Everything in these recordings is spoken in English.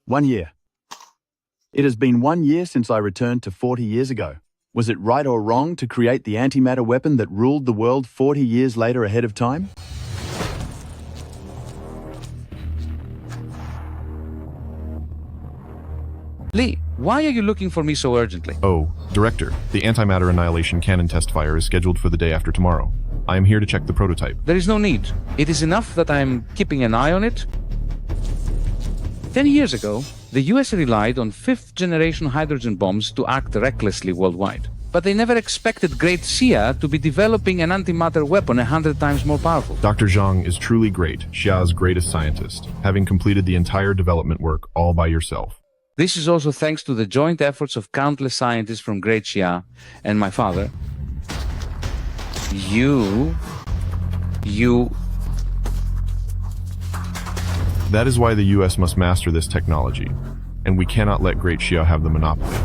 1 year. It has been 1 year since I returned to 40 years ago. Was it right or wrong to create the antimatter weapon that ruled the world 40 years later ahead of time? Lee, why are you looking for me so urgently? Oh, Director, the antimatter annihilation cannon test fire is scheduled for the day after tomorrow. I am here to check the prototype. There is no need. It is enough that I am keeping an eye on it. 10 years ago, the US relied on fifth-generation hydrogen bombs to act recklessly worldwide. But they never expected Great Xia to be developing an antimatter weapon 100 times more powerful. Dr. Zhang is truly great, Xia's greatest scientist, having completed the entire development work all by yourself. This is also thanks to the joint efforts of countless scientists from Great Xia and my father. You... That is why the US must master this technology, and we cannot let Great Xia have the monopoly.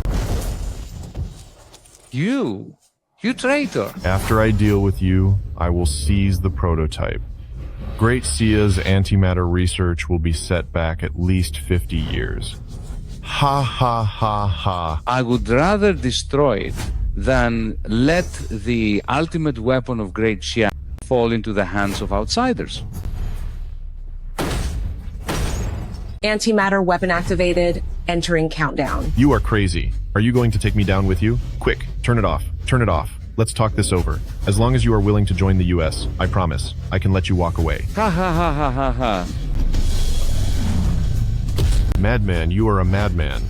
You traitor! After I deal with you, I will seize the prototype. Great Xia's antimatter research will be set back at least 50 years. Ha ha ha ha. I would rather destroy it than let the ultimate weapon of Great Xia fall into the hands of outsiders. Antimatter weapon activated, entering countdown. You are crazy. Are you going to take me down with you? Quick, turn it off. Turn it off. Let's talk this over. As long as you are willing to join the US, I promise, I can let you walk away. Ha ha ha ha ha ha. Madman, you are a madman.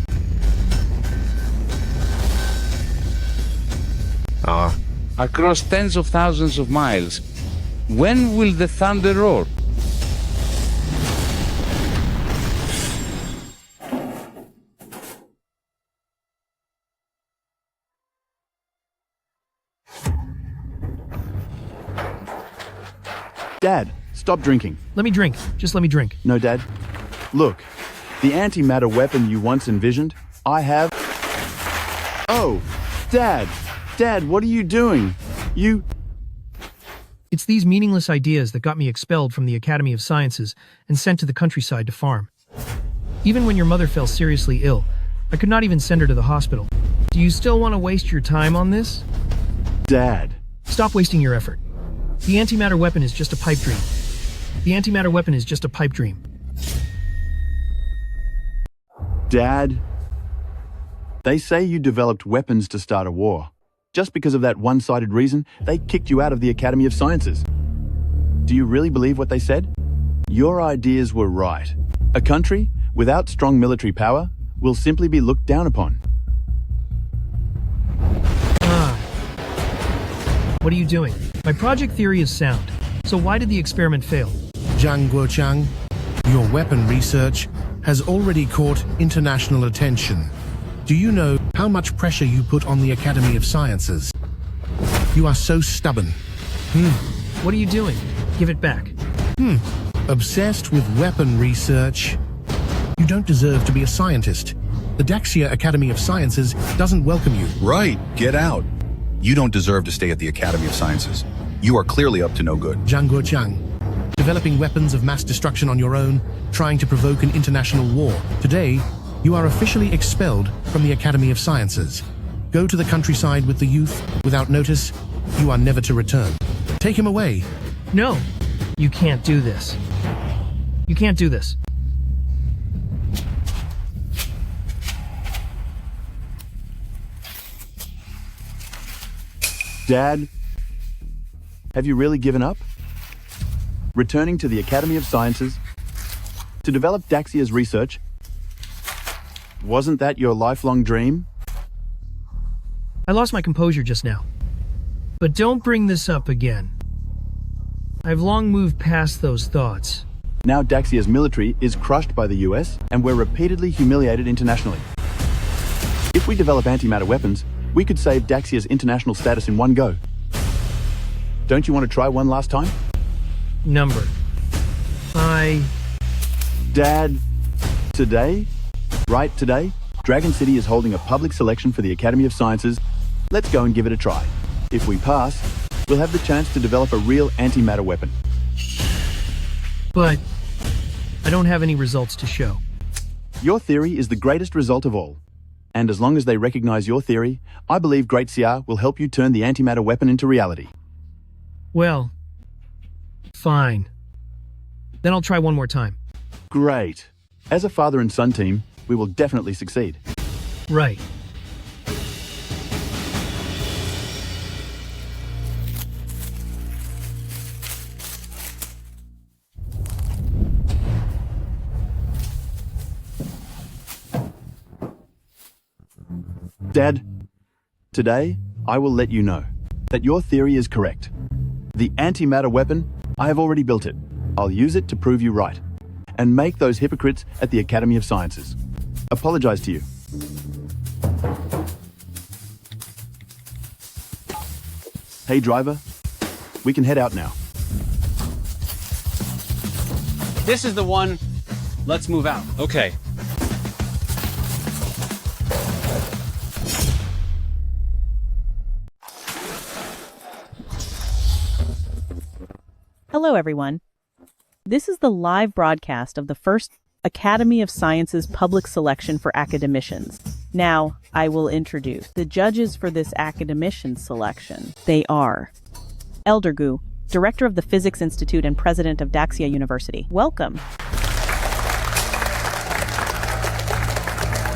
Across tens of thousands of miles. When will the thunder roar? Dad, stop drinking. Let me drink. Just let me drink. No, Dad. Look, the antimatter weapon you once envisioned, I have... Oh, Dad! Dad, what are you doing? It's these meaningless ideas that got me expelled from the Academy of Sciences and sent to the countryside to farm. Even when your mother fell seriously ill, I could not even send her to the hospital. Do you still want to waste your time on this? Dad. Stop wasting your effort. The antimatter weapon is just a pipe dream. The antimatter weapon is just a pipe dream. Dad. They say you developed weapons to start a war. Just because of that one-sided reason, they kicked you out of the Academy of Sciences. Do you really believe what they said? Your ideas were right. A country without strong military power will simply be looked down upon. What are you doing? My project theory is sound. So why did the experiment fail? Zhang Guochang, your weapon research has already caught international attention. Do you know how much pressure you put on the Academy of Sciences? You are so stubborn. What are you doing? Give it back. Obsessed with weapon research. You don't deserve to be a scientist. The Daxia Academy of Sciences doesn't welcome you. Right, get out. You don't deserve to stay at the Academy of Sciences. You are clearly up to no good. Zhang Guochang, developing weapons of mass destruction on your own, trying to provoke an international war. Today, you are officially expelled from the Academy of Sciences. Go to the countryside with the youth. Without notice, you are never to return. Take him away. No, you can't do this. You can't do this. Dad, have you really given up? Returning to the Academy of Sciences to develop Daxia's research? Wasn't that your lifelong dream? I lost my composure just now. But don't bring this up again. I've long moved past those thoughts. Now Daxia's military is crushed by the US, and we're repeatedly humiliated internationally. If we develop antimatter weapons, we could save Daxia's international status in one go. Don't you want to try one last time? Number. Dad, today? Right, today, Dragon City is holding a public selection for the Academy of Sciences. Let's go and give it a try. If we pass, we'll have the chance to develop a real antimatter weapon. But I don't have any results to show. Your theory is the greatest result of all. And as long as they recognize your theory, I believe Great Seer will help you turn the antimatter weapon into reality. Well, fine. Then I'll try one more time. Great. As a father and son team, we will definitely succeed. Right. Dad, today I will let you know that your theory is correct. The antimatter weapon, I have already built it. I'll use it to prove you right and make those hypocrites at the Academy of Sciences apologize to you. Hey driver, we can head out now. This is the one. Let's move out. Okay. Hello, everyone. This is the live broadcast of the first Academy of Sciences public selection for academicians. Now, I will introduce the judges for this academician selection. They are Elder Gu, Director of the Physics Institute and President of Daxia University. Welcome.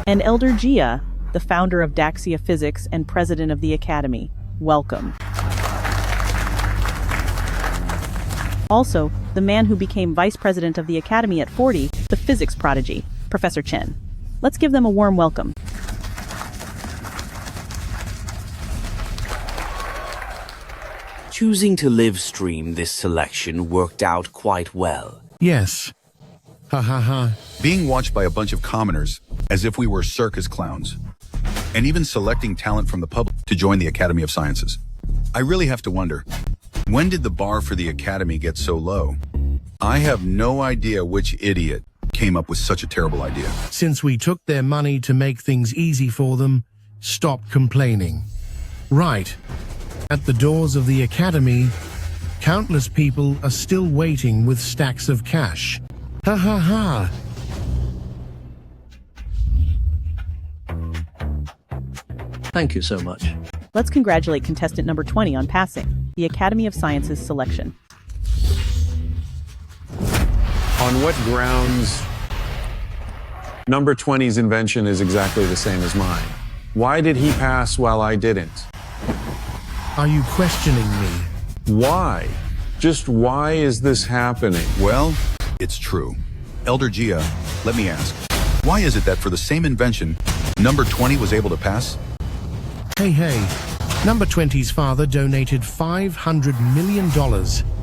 And Elder Jia, the founder of Daxia Physics and President of the Academy. Welcome. Also, the man who became Vice President of the Academy at 40, the physics prodigy, Professor Chen. Let's give them a warm welcome. Choosing to live stream this selection worked out quite well. Yes. Ha ha ha. Being watched by a bunch of commoners as if we were circus clowns. And even selecting talent from the public to join the Academy of Sciences. I really have to wonder, when did the bar for the Academy get so low? I have no idea which idiot came up with such a terrible idea. Since we took their money to make things easy for them, stop complaining. Right. At the doors of the Academy, countless people are still waiting with stacks of cash. Ha ha ha. Thank you so much. Let's congratulate contestant number 20 on passing the Academy of Sciences selection. On what grounds number 20's invention is exactly the same as mine? Why did he pass while I didn't? Are you questioning me? Why? Just why is this happening? Well, it's true. Elder Jia, let me ask, why is it that for the same invention, number 20 was able to pass? Hey, number 20's father donated $500 million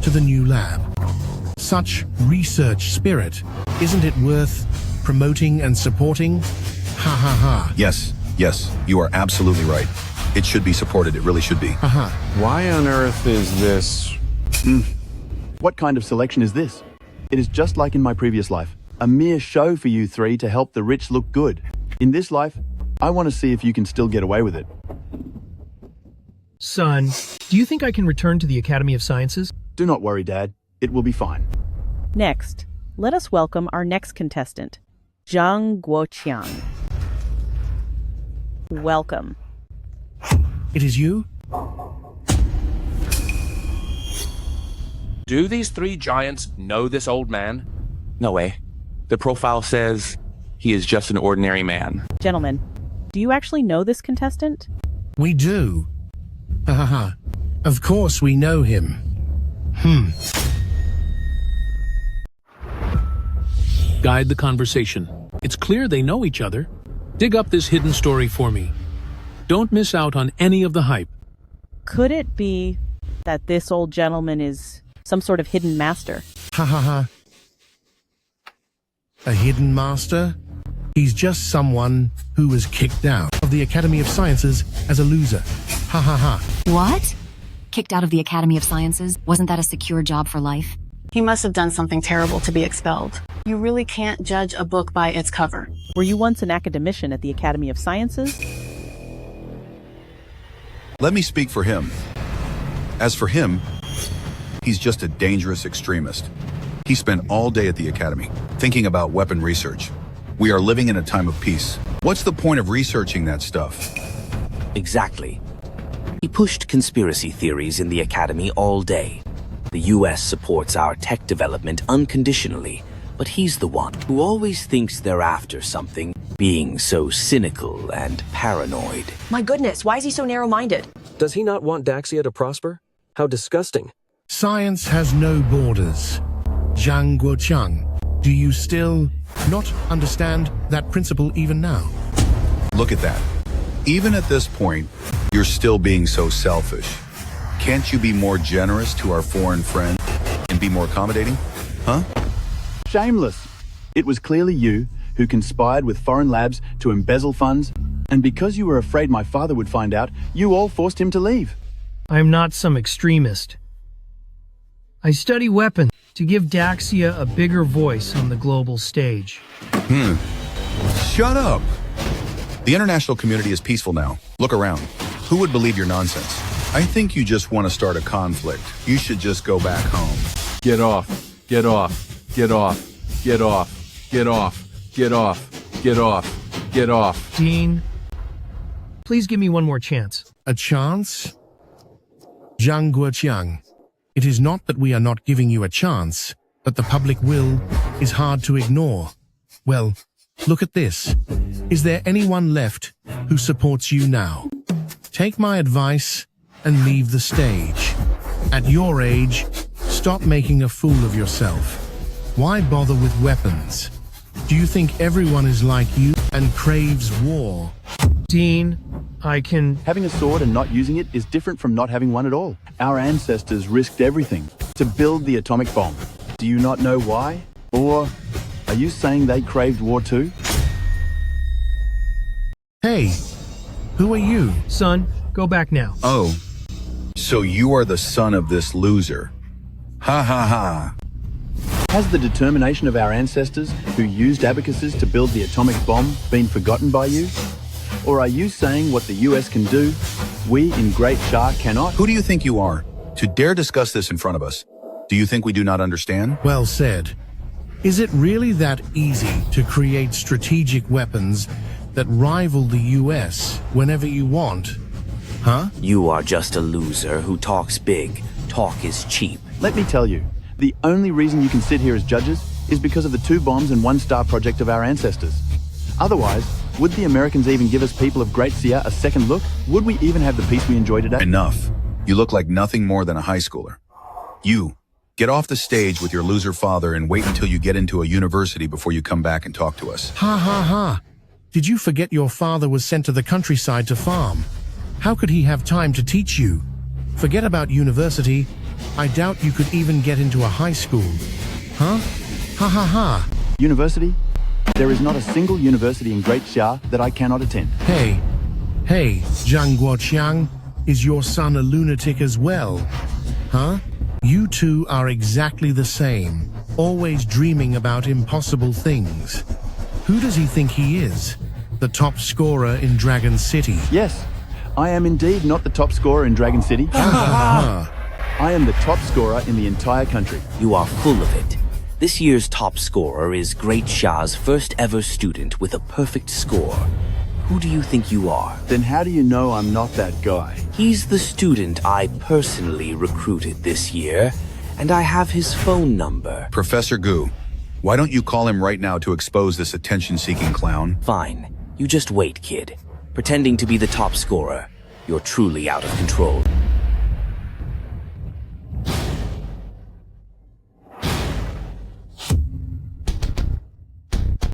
to the new lab. Such research spirit, isn't it worth promoting and supporting? Ha ha ha. Yes, you are absolutely right. It should be supported, it really should be. Haha. Why on earth is this? What kind of selection is this? It is just like in my previous life, a mere show for you three to help the rich look good. In this life, I want to see if you can still get away with it. Son, do you think I can return to the Academy of Sciences? Do not worry, Dad. It will be fine. Next, let us welcome our next contestant, Zhang Guoqiang. Welcome. It is you? Do these three giants know this old man? No way. The profile says he is just an ordinary man. Gentlemen, do you actually know this contestant? We do. Ha ha ha. Of course we know him. Guide the conversation. It's clear they know each other. Dig up this hidden story for me. Don't miss out on any of the hype. Could it be that this old gentleman is some sort of hidden master? Ha ha ha. A hidden master? He's just someone who was kicked out of the Academy of Sciences as a loser. Ha ha ha. What? Kicked out of the Academy of Sciences? Wasn't that a secure job for life? He must have done something terrible to be expelled. You really can't judge a book by its cover. Were you once an academician at the Academy of Sciences? Let me speak for him. As for him, he's just a dangerous extremist. He spent all day at the Academy, thinking about weapon research. We are living in a time of peace. What's the point of researching that stuff? Exactly. He pushed conspiracy theories in the Academy all day. The US supports our tech development unconditionally, but he's the one who always thinks they're after something, being so cynical and paranoid. My goodness, why is he so narrow-minded? Does he not want Daxia to prosper? How disgusting. Science has no borders. Zhang Guoqiang, do you still not understand that principle even now? Look at that. Even at this point, you're still being so selfish. Can't you be more generous to our foreign friends and be more accommodating? Huh? Shameless. It was clearly you who conspired with foreign labs to embezzle funds, and because you were afraid my father would find out, you all forced him to leave. I'm not some extremist. I study weapons to give Daxia a bigger voice on the global stage. Shut up. The international community is peaceful now. Look around. Who would believe your nonsense? I think you just want to start a conflict. You should just go back home. Get off. Get off. Get off. Get off. Get off. Get off. Get off. Get off. Dean, please give me one more chance. A chance? Zhang Guoqiang, it is not that we are not giving you a chance, but the public will is hard to ignore. Well, look at this. Is there anyone left who supports you now? Take my advice and leave the stage. At your age, stop making a fool of yourself. Why bother with weapons? Do you think everyone is like you and craves war? Dean, I can... Having a sword and not using it is different from not having one at all. Our ancestors risked everything to build the atomic bomb. Do you not know why? Or are you saying they craved war too? Hey, who are you? Son, go back now. Oh, so you are the son of this loser. Ha ha ha. Has the determination of our ancestors who used abacuses to build the atomic bomb been forgotten by you? Or are you saying what the US can do, we in Great Shah cannot? Who do you think you are to dare discuss this in front of us? Do you think we do not understand? Well said. Is it really that easy to create strategic weapons that rival the US whenever you want? Huh? You are just a loser who talks big. Talk is cheap. Let me tell you, the only reason you can sit here as judges is because of the 2 bombs and 1 star project of our ancestors. Otherwise, would the Americans even give us people of Great Sia a second look? Would we even have the peace we enjoy today? Enough. You look like nothing more than a high schooler. You, get off the stage with your loser father and wait until you get into a university before you come back and talk to us. Ha ha ha. Did you forget your father was sent to the countryside to farm? How could he have time to teach you? Forget about university. I doubt you could even get into a high school. Huh? Ha ha ha. University? There is not a single university in Great Xia that I cannot attend. Hey, Zhang Guoqiang, is your son a lunatic as well? Huh? You two are exactly the same, always dreaming about impossible things. Who does he think he is? The top scorer in Dragon City? Yes, I am indeed not the top scorer in Dragon City. I am the top scorer in the entire country. You are full of it. This year's top scorer is Great Shah's first ever student with a perfect score. Who do you think you are? Then how do you know I'm not that guy? He's the student I personally recruited this year, and I have his phone number. Professor Gu, why don't you call him right now to expose this attention-seeking clown? Fine. You just wait, kid. Pretending to be the top scorer. You're truly out of control.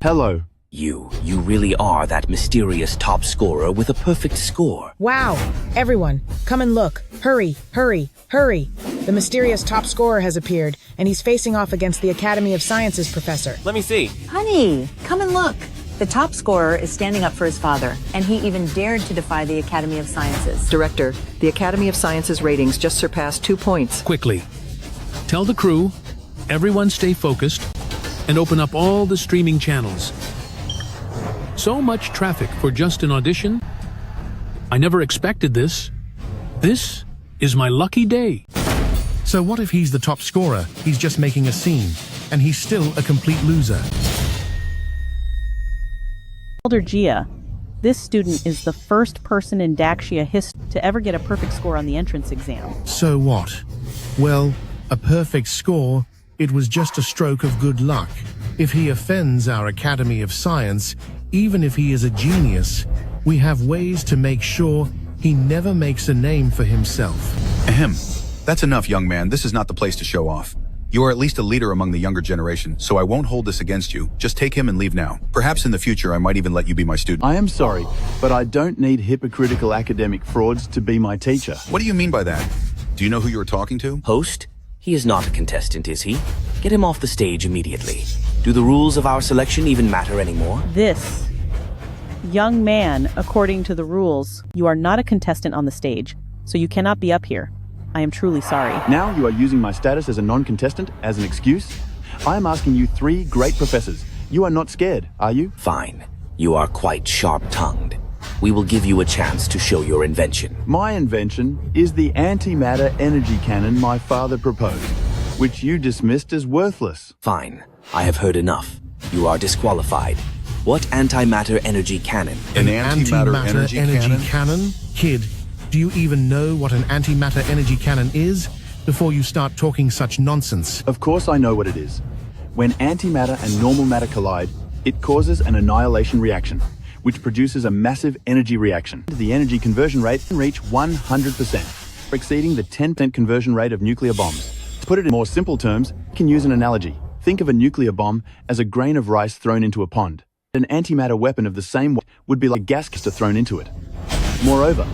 Hello. You really are that mysterious top scorer with a perfect score. Wow. Everyone, come and look. Hurry, hurry, hurry. The mysterious top scorer has appeared, and he's facing off against the Academy of Sciences professor. Let me see. Honey, come and look. The top scorer is standing up for his father, and he even dared to defy the Academy of Sciences. Director, the Academy of Sciences ratings just surpassed 2 points. Quickly, tell the crew, everyone stay focused, and open up all the streaming channels. So much traffic for just an audition? I never expected this. This is my lucky day. So what if he's the top scorer, he's just making a scene, and he's still a complete loser? Elder Gia, this student is the first person in Daxia history to ever get a perfect score on the entrance exam. So what? Well, a perfect score, it was just a stroke of good luck. If he offends our Academy of Science, even if he is a genius, we have ways to make sure he never makes a name for himself. Ahem. That's enough, young man. This is not the place to show off. You are at least a leader among the younger generation, so I won't hold this against you. Just take him and leave now. Perhaps in the future I might even let you be my student. I am sorry, but I don't need hypocritical academic frauds to be my teacher. What do you mean by that? Do you know who you are talking to? Host, he is not a contestant, is he? Get him off the stage immediately. Do the rules of our selection even matter anymore? This young man, according to the rules, you are not a contestant on the stage, so you cannot be up here. I am truly sorry. Now you are using my status as a non-contestant as an excuse? I am asking you 3 great professors. You are not scared, are you? Fine. You are quite sharp-tongued. We will give you a chance to show your invention. My invention is the antimatter energy cannon my father proposed, which you dismissed as worthless. Fine. I have heard enough. You are disqualified. What antimatter energy cannon? An antimatter energy cannon? Kid, do you even know what an antimatter energy cannon is before you start talking such nonsense? Of course I know what it is. When antimatter and normal matter collide, it causes an annihilation reaction, which produces a massive energy reaction. The energy conversion rate can reach 100%, exceeding the 10% conversion rate of nuclear bombs. To put it in more simple terms, you can use an analogy. Think of a nuclear bomb as a grain of rice thrown into a pond. An antimatter weapon of the same weight would be like a gas canister thrown into it. Moreover,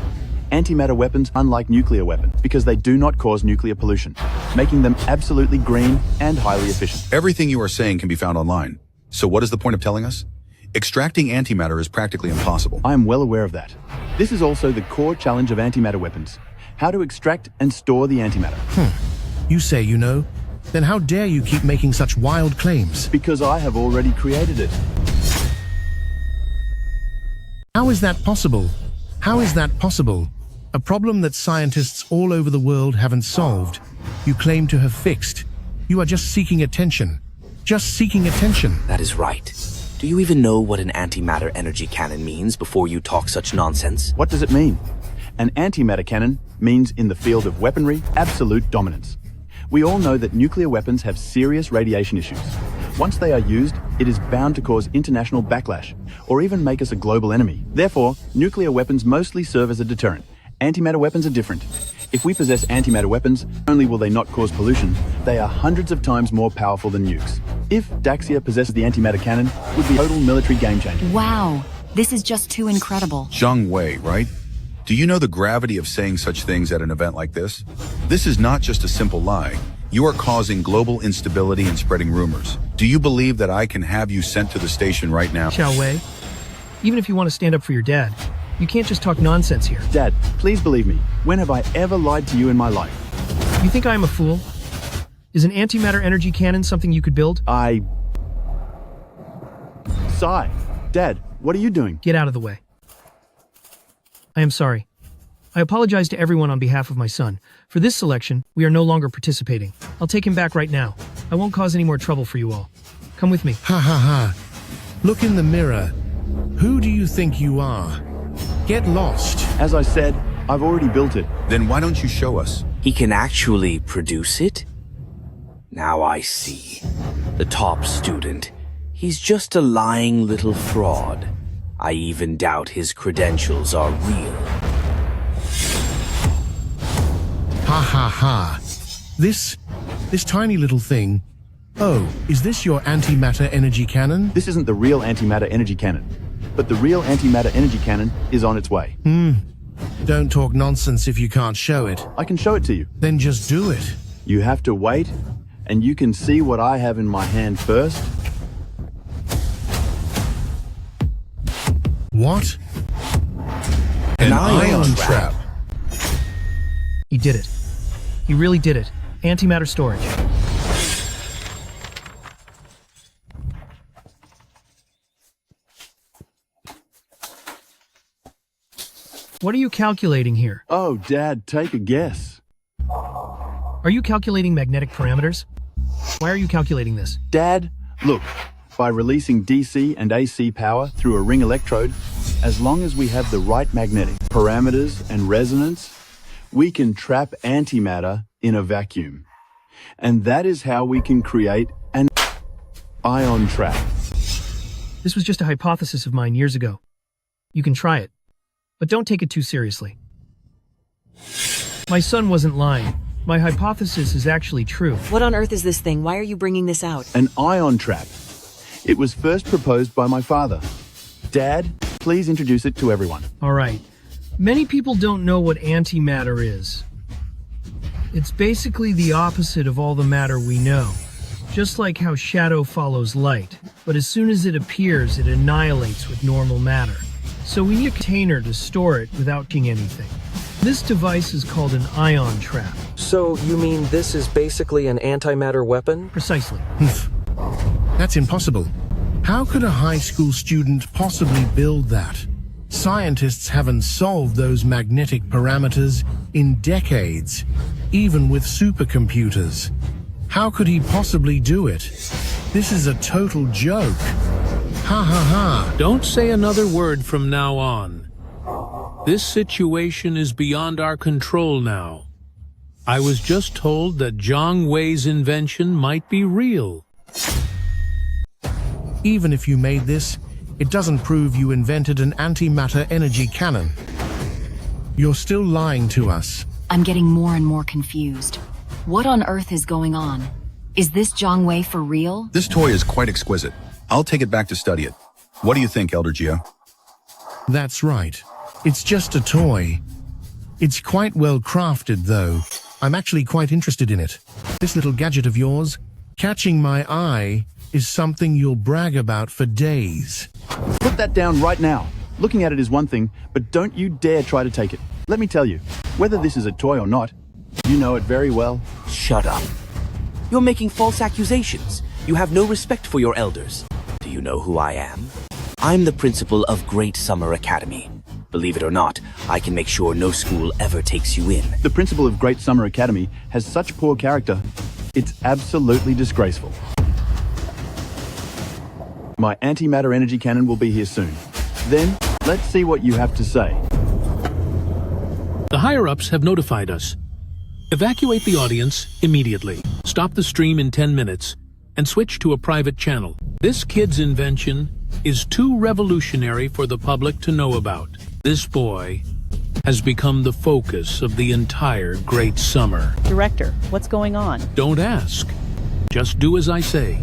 antimatter weapons are unlike nuclear weapons because they do not cause nuclear pollution, making them absolutely green and highly efficient. Everything you are saying can be found online. So what is the point of telling us? Extracting antimatter is practically impossible. I am well aware of that. This is also the core challenge of antimatter weapons: how to extract and store the antimatter. You say you know? Then how dare you keep making such wild claims? Because I have already created it. How is that possible? How is that possible? A problem that scientists all over the world haven't solved. You claim to have fixed. You are just seeking attention. Just seeking attention. That is right. Do you even know what an antimatter energy cannon means before you talk such nonsense? What does it mean? An antimatter cannon means in the field of weaponry, absolute dominance. We all know that nuclear weapons have serious radiation issues. Once they are used, it is bound to cause international backlash, or even make us a global enemy. Therefore, nuclear weapons mostly serve as a deterrent. Antimatter weapons are different. If we possess antimatter weapons, not only will they not cause pollution, they are hundreds of times more powerful than nukes. If Daxia possesses the antimatter cannon, it would be a total military game changer. Wow, this is just too incredible. Zhang Wei, right? Do you know the gravity of saying such things at an event like this? This is not just a simple lie. You are causing global instability and spreading rumors. Do you believe that I can have you sent to the station right now? Xiao Wei, even if you want to stand up for your dad, you can't just talk nonsense here. Dad, please believe me. When have I ever lied to you in my life? You think I am a fool? Is an antimatter energy cannon something you could build? Sigh. Dad, what are you doing? Get out of the way. I am sorry. I apologize to everyone on behalf of my son. For this selection, we are no longer participating. I'll take him back right now. I won't cause any more trouble for you all. Come with me. Ha ha ha. Look in the mirror. Who do you think you are? Get lost. As I said, I've already built it. Then why don't you show us? He can actually produce it? Now I see. The top student. He's just a lying little fraud. I even doubt his credentials are real. Ha ha ha. This tiny little thing. Oh, is this your antimatter energy cannon? This isn't the real antimatter energy cannon, but the real antimatter energy cannon is on its way. Don't talk nonsense if you can't show it. I can show it to you. Then just do it. You have to wait, and you can see what I have in my hand first. What? An ion trap. You did it. You really did it. Antimatter storage. What are you calculating here? Oh, Dad, take a guess. Are you calculating magnetic parameters? Why are you calculating this? Dad, look, By releasing DC and AC power through a ring electrode, as long as we have the right magnetic parameters and resonance, we can trap antimatter in a vacuum. And that is how we can create an ion trap. This was just a hypothesis of mine years ago. You can try it, but don't take it too seriously. My son wasn't lying. My hypothesis is actually true. What on earth is this thing? Why are you bringing this out? An ion trap. It was first proposed by my father. Dad, please introduce it to everyone. All right. Many people don't know what antimatter is. It's basically the opposite of all the matter we know. Just like how shadow follows light, but as soon as it appears, it annihilates with normal matter. So we need a container to store it without doing anything. This device is called an ion trap. So you mean this is basically an antimatter weapon? Precisely. That's impossible. How could a high school student possibly build that? Scientists haven't solved those magnetic parameters in decades, even with supercomputers. How could he possibly do it? This is a total joke. Ha ha ha. Don't say another word from now on. This situation is beyond our control now. I was just told that Zhang Wei's invention might be real. Even if you made this, it doesn't prove you invented an antimatter energy cannon. You're still lying to us. I'm getting more and more confused. What on earth is going on? Is this Zhang Wei for real? This toy is quite exquisite. I'll take it back to study it. What do you think, Elder Gia? That's right. It's just a toy. It's quite well crafted, though. I'm actually quite interested in it. This little gadget of yours, catching my eye, is something you'll brag about for days. Put that down right now. Looking at it is one thing, but don't you dare try to take it. Let me tell you, whether this is a toy or not, you know it very well. Shut up. You're making false accusations. You have no respect for your elders. Do you know who I am? I'm the principal of Great Summer Academy. Believe it or not, I can make sure no school ever takes you in. The principal of Great Summer Academy has such poor character, it's absolutely disgraceful. My antimatter energy cannon will be here soon. Then, let's see what you have to say. The higher-ups have notified us. Evacuate the audience immediately. Stop the stream in 10 minutes and switch to a private channel. This kid's invention is too revolutionary for the public to know about. This boy has become the focus of the entire Great Summer. Director, what's going on? Don't ask. Just do as I say.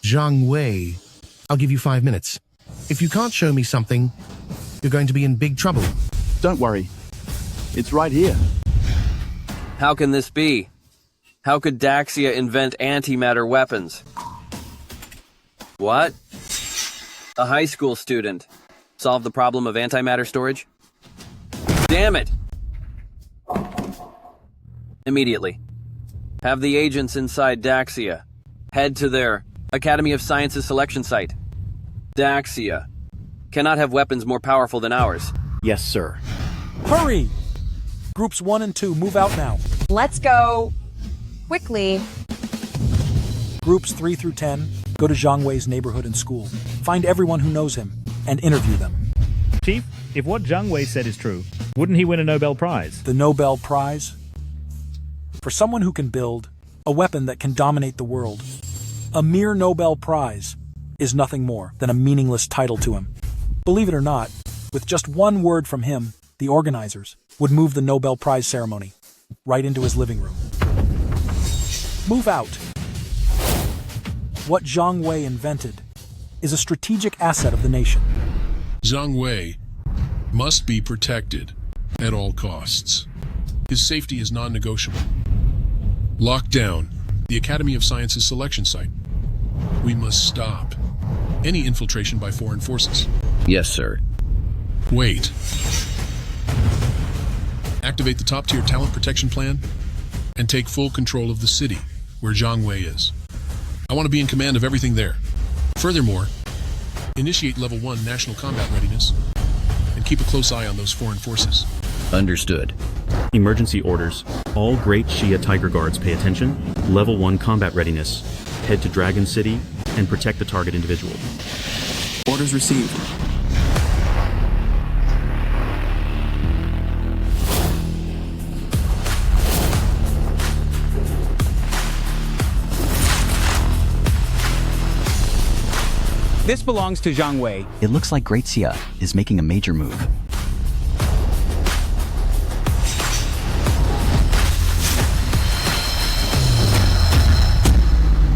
Zhang Wei, I'll give you 5 minutes. If you can't show me something, you're going to be in big trouble. Don't worry. It's right here. How can this be? How could Daxia invent antimatter weapons? What? A high school student solve the problem of antimatter storage? Damn it! Immediately. Have the agents inside Daxia head to their Academy of Sciences selection site. Daxia cannot have weapons more powerful than ours. Yes, sir. Hurry! Groups 1 and 2, move out now. Let's go. Quickly. Groups 3 through 10, go to Zhang Wei's neighborhood and school. Find everyone who knows him and interview them. Chief, if what Zhang Wei said is true, wouldn't he win a Nobel Prize? The Nobel Prize? For someone who can build a weapon that can dominate the world, a mere Nobel Prize is nothing more than a meaningless title to him. Believe it or not, with just one word from him, the organizers would move the Nobel Prize ceremony right into his living room. Move out. What Zhang Wei invented is a strategic asset of the nation. Zhang Wei must be protected at all costs. His safety is non-negotiable. Lock down the Academy of Sciences selection site. We must stop any infiltration by foreign forces. Yes, sir. Wait. Activate the top-tier talent protection plan and take full control of the city where Zhang Wei is. I want to be in command of everything there. Furthermore, initiate level 1 national combat readiness and keep a close eye on those foreign forces. Understood. Emergency orders. All Great Shia Tiger Guards pay attention. Level 1 combat readiness. Head to Dragon City and protect the target individual. Orders received. This belongs to Zhang Wei. It looks like Great Xia is making a major move.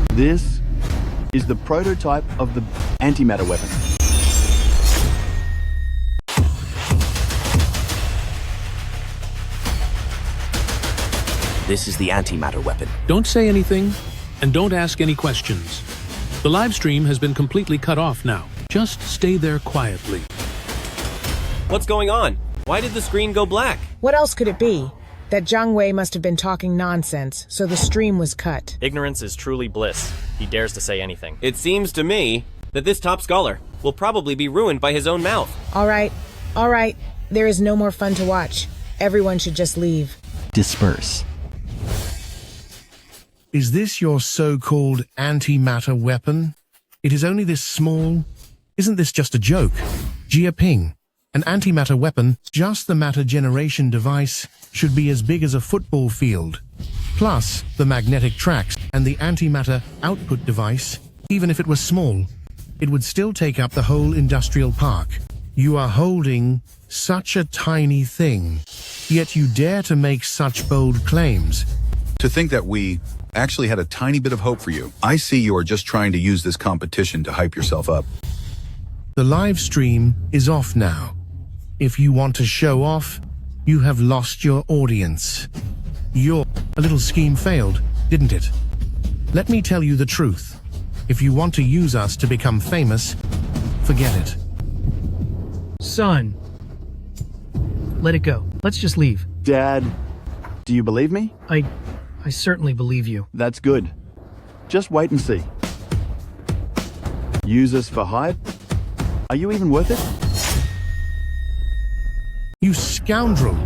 This is the prototype of the antimatter weapon. This is the antimatter weapon. Don't say anything, and don't ask any questions. The live stream has been completely cut off now. Just stay there quietly. What's going on? Why did the screen go black? What else could it be? That Zhang Wei must have been talking nonsense, so the stream was cut. Ignorance is truly bliss. He dares to say anything. It seems to me that this top scholar will probably be ruined by his own mouth. All right. There is no more fun to watch. Everyone should just leave. Disperse. Is this your so-called antimatter weapon? It is only this small. Isn't this just a joke? Jia Ping. An antimatter weapon, just the matter generation device, should be as big as a football field. Plus, the magnetic tracks and the antimatter output device, even if it was small, it would still take up the whole industrial park. You are holding such a tiny thing, yet you dare to make such bold claims. To think that we actually had a tiny bit of hope for you. I see you are just trying to use this competition to hype yourself up. The live stream is off now. If you want to show off, you have lost your audience. Your little scheme failed, didn't it? Let me tell you the truth. If you want to use us to become famous, forget it. Son. Let it go. Let's just leave. Dad, do you believe me? I certainly believe you. That's good. Just wait and see. Use us for hype? Are you even worth it? You scoundrel!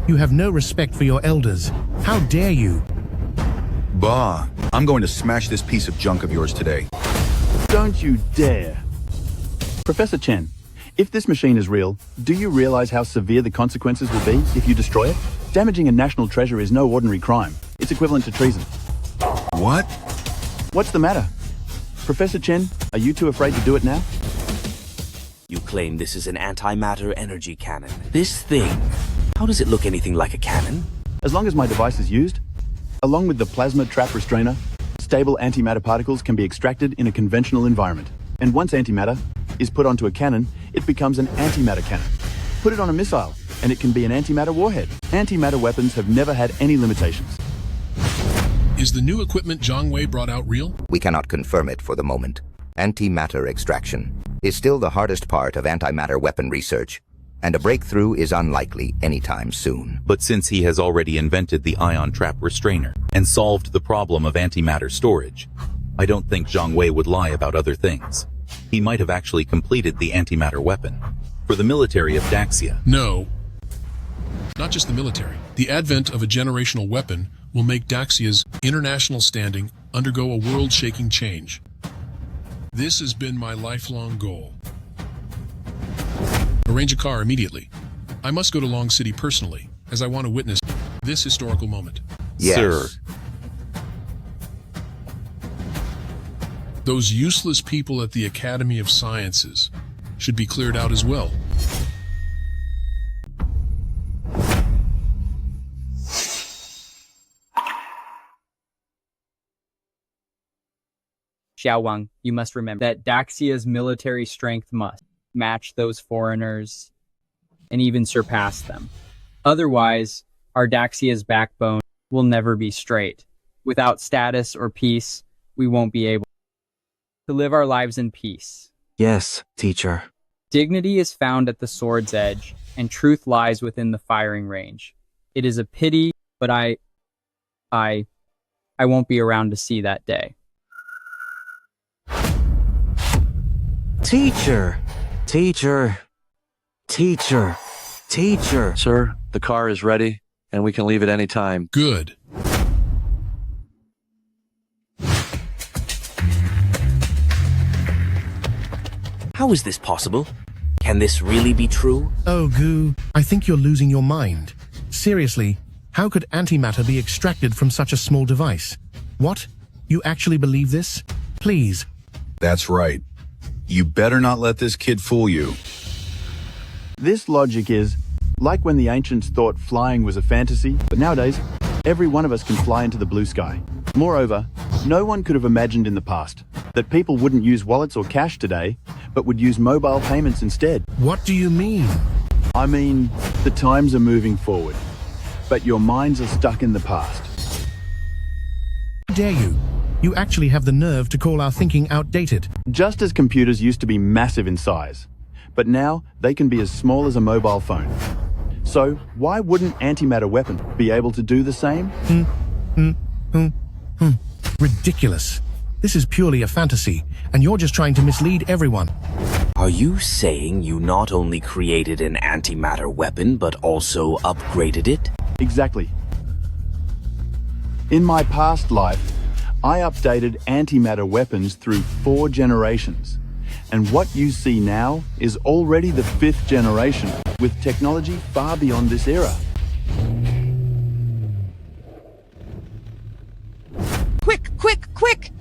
You have no respect for your elders. How dare you? Bah, I'm going to smash this piece of junk of yours today. Don't you dare. Professor Chen, if this machine is real, do you realize how severe the consequences will be if you destroy it? Damaging a national treasure is no ordinary crime. It's equivalent to treason. What? What's the matter? Professor Chen, are you too afraid to do it now? You claim this is an antimatter energy cannon. This thing, how does it look anything like a cannon? As long as my device is used, along with the plasma trap restrainer, stable antimatter particles can be extracted in a conventional environment. And once antimatter is put onto a cannon, it becomes an antimatter cannon. Put it on a missile, and it can be an antimatter warhead. Antimatter weapons have never had any limitations. Is the new equipment Zhang Wei brought out real? We cannot confirm it for the moment. Antimatter extraction is still the hardest part of antimatter weapon research, and a breakthrough is unlikely anytime soon. But since he has already invented the ion trap restrainer and solved the problem of antimatter storage, I don't think Zhang Wei would lie about other things. He might have actually completed the antimatter weapon for the military of Daxia. No. Not just the military. The advent of a generational weapon will make Daxia's international standing undergo a world-shaking change. This has been my lifelong goal. Arrange a car immediately. I must go to Long City personally, as I want to witness this historical moment. Yes. Sir. Those useless people at the Academy of Sciences should be cleared out as well. Xiao Wang, you must remember that Daxia's military strength must match those foreigners and even surpass them. Otherwise, our Daxia's backbone will never be straight. Without status or peace, we won't be able to live our lives in peace. Yes, teacher. Dignity is found at the sword's edge, and truth lies within the firing range. It is a pity, but I won't be around to see that day. Teacher! Teacher! Teacher! Teacher! Sir, the car is ready, and we can leave at any time. Good. How is this possible? Can this really be true? Oh, Goo, I think you're losing your mind. Seriously, how could antimatter be extracted from such a small device? What? You actually believe this? Please. That's right. You better not let this kid fool you. This logic is, like when the ancients thought flying was a fantasy, but nowadays, every one of us can fly into the blue sky. Moreover, no one could have imagined in the past that people wouldn't use wallets or cash today, but would use mobile payments instead. What do you mean? I mean, the times are moving forward, but your minds are stuck in the past. How dare you? You actually have the nerve to call our thinking outdated. Just as computers used to be massive in size, but now they can be as small as a mobile phone. So why wouldn't antimatter weapon be able to do the same? Ridiculous. This is purely a fantasy, and you're just trying to mislead everyone. Are you saying you not only created an antimatter weapon, but also upgraded it? Exactly. In my past life, I updated antimatter weapons through 4 generations. And what you see now is already the 5th generation, with technology far beyond this era. Quick!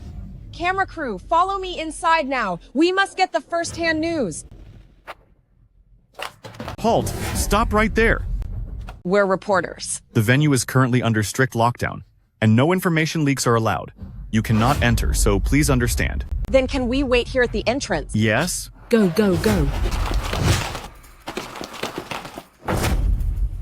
Camera crew, follow me inside now. We must get the first-hand news. Halt! Stop right there! We're reporters. The venue is currently under strict lockdown, and no information leaks are allowed. You cannot enter, so please understand. Then can we wait here at the entrance? Yes? Go.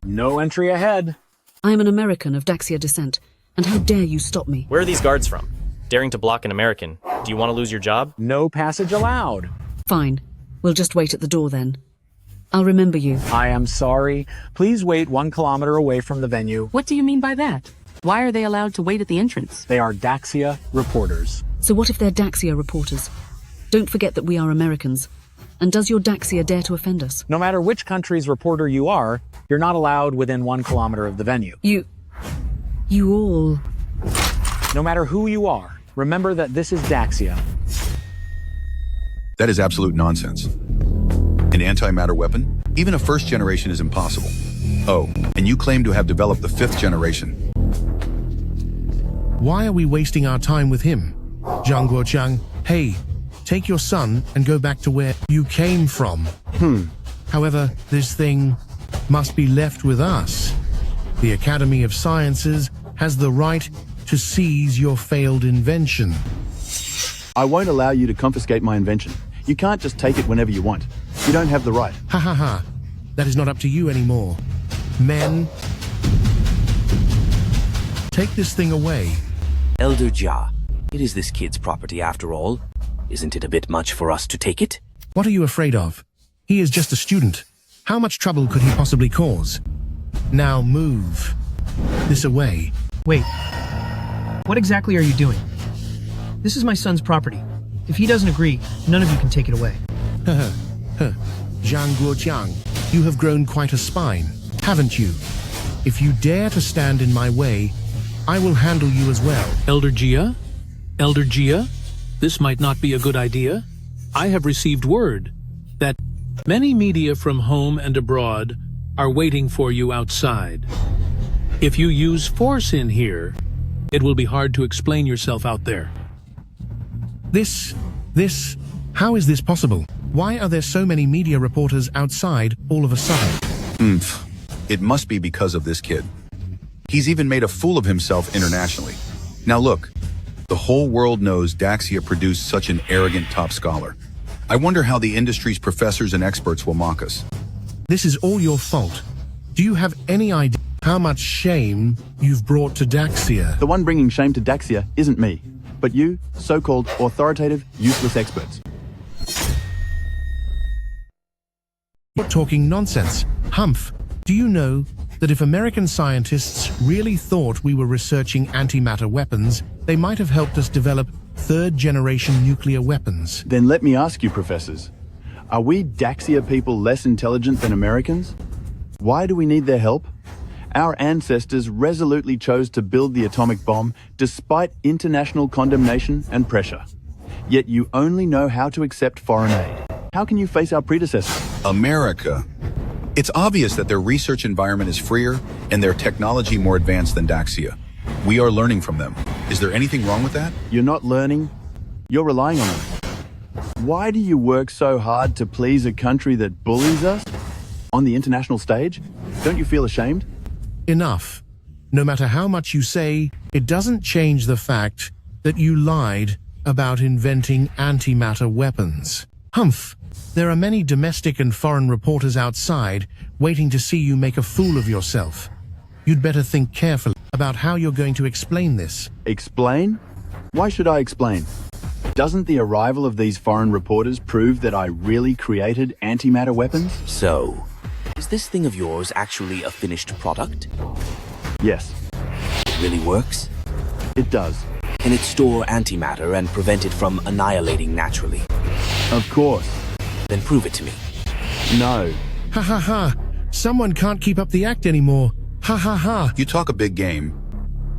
No entry ahead. I am an American of Daxia descent, and how dare you stop me? Where are these guards from? Daring to block an American. Do you want to lose your job? No passage allowed. Fine. We'll just wait at the door then. I'll remember you. I am sorry. Please wait 1 kilometer away from the venue. What do you mean by that? Why are they allowed to wait at the entrance? They are Daxia reporters. So what if they're Daxia reporters? Don't forget that we are Americans. And does your Daxia dare to offend us? No matter which country's reporter you are, you're not allowed within 1 kilometer of the venue. You all... No matter who you are, remember that this is Daxia. That is absolute nonsense. An antimatter weapon? Even a 1st generation is impossible. Oh, and you claim to have developed the 5th generation. Why are we wasting our time with him? Zhang Guoqiang, hey, take your son and go back to where you came from. However, this thing must be left with us. The Academy of Sciences has the right to seize your failed invention. I won't allow you to confiscate my invention. You can't just take it whenever you want. You don't have the right. Ha. That is not up to you anymore. Men, take this thing away. Elder Jia, it is this kid's property after all. Isn't it a bit much for us to take it? What are you afraid of? He is just a student. How much trouble could he possibly cause? Now move this away. Wait. What exactly are you doing? This is my son's property. If he doesn't agree, none of you can take it away. Zhang Guoqiang, you have grown quite a spine, haven't you? If you dare to stand in my way, I will handle you as well. Elder Jia? Elder Jia? This might not be a good idea. I have received word that many media from home and abroad are waiting for you outside. If you use force in here, it will be hard to explain yourself out there. How is this possible? Why are there so many media reporters outside all of a sudden? It must be because of this kid. He's even made a fool of himself internationally. Now look, the whole world knows Daxia produced such an arrogant top scholar. I wonder how the industry's professors and experts will mock us. This is all your fault. Do you have any idea how much shame you've brought to Daxia? The one bringing shame to Daxia isn't me, but you, so-called authoritative, useless experts. You're talking nonsense. Humph, do you know that if American scientists really thought we were researching antimatter weapons, they might have helped us develop 3rd-generation nuclear weapons? Then let me ask you, professors, are we Daxia people less intelligent than Americans? Why do we need their help? Our ancestors resolutely chose to build the atomic bomb despite international condemnation and pressure. Yet you only know how to accept foreign aid. How can you face our predecessors? America. It's obvious that their research environment is freer and their technology more advanced than Daxia. We are learning from them. Is there anything wrong with that? You're not learning, you're relying on them. Why do you work so hard to please a country that bullies us? On the international stage? Don't you feel ashamed? Enough. No matter how much you say, it doesn't change the fact that you lied about inventing antimatter weapons. Humph. There are many domestic and foreign reporters outside waiting to see you make a fool of yourself. You'd better think carefully about how you're going to explain this. Explain? Why should I explain? Doesn't the arrival of these foreign reporters prove that I really created antimatter weapons? So, is this thing of yours actually a finished product? Yes. It really works? It does. Can it store antimatter and prevent it from annihilating naturally? Of course. Then prove it to me. No. Ha ha ha. Someone can't keep up the act anymore. Ha ha ha. You talk a big game,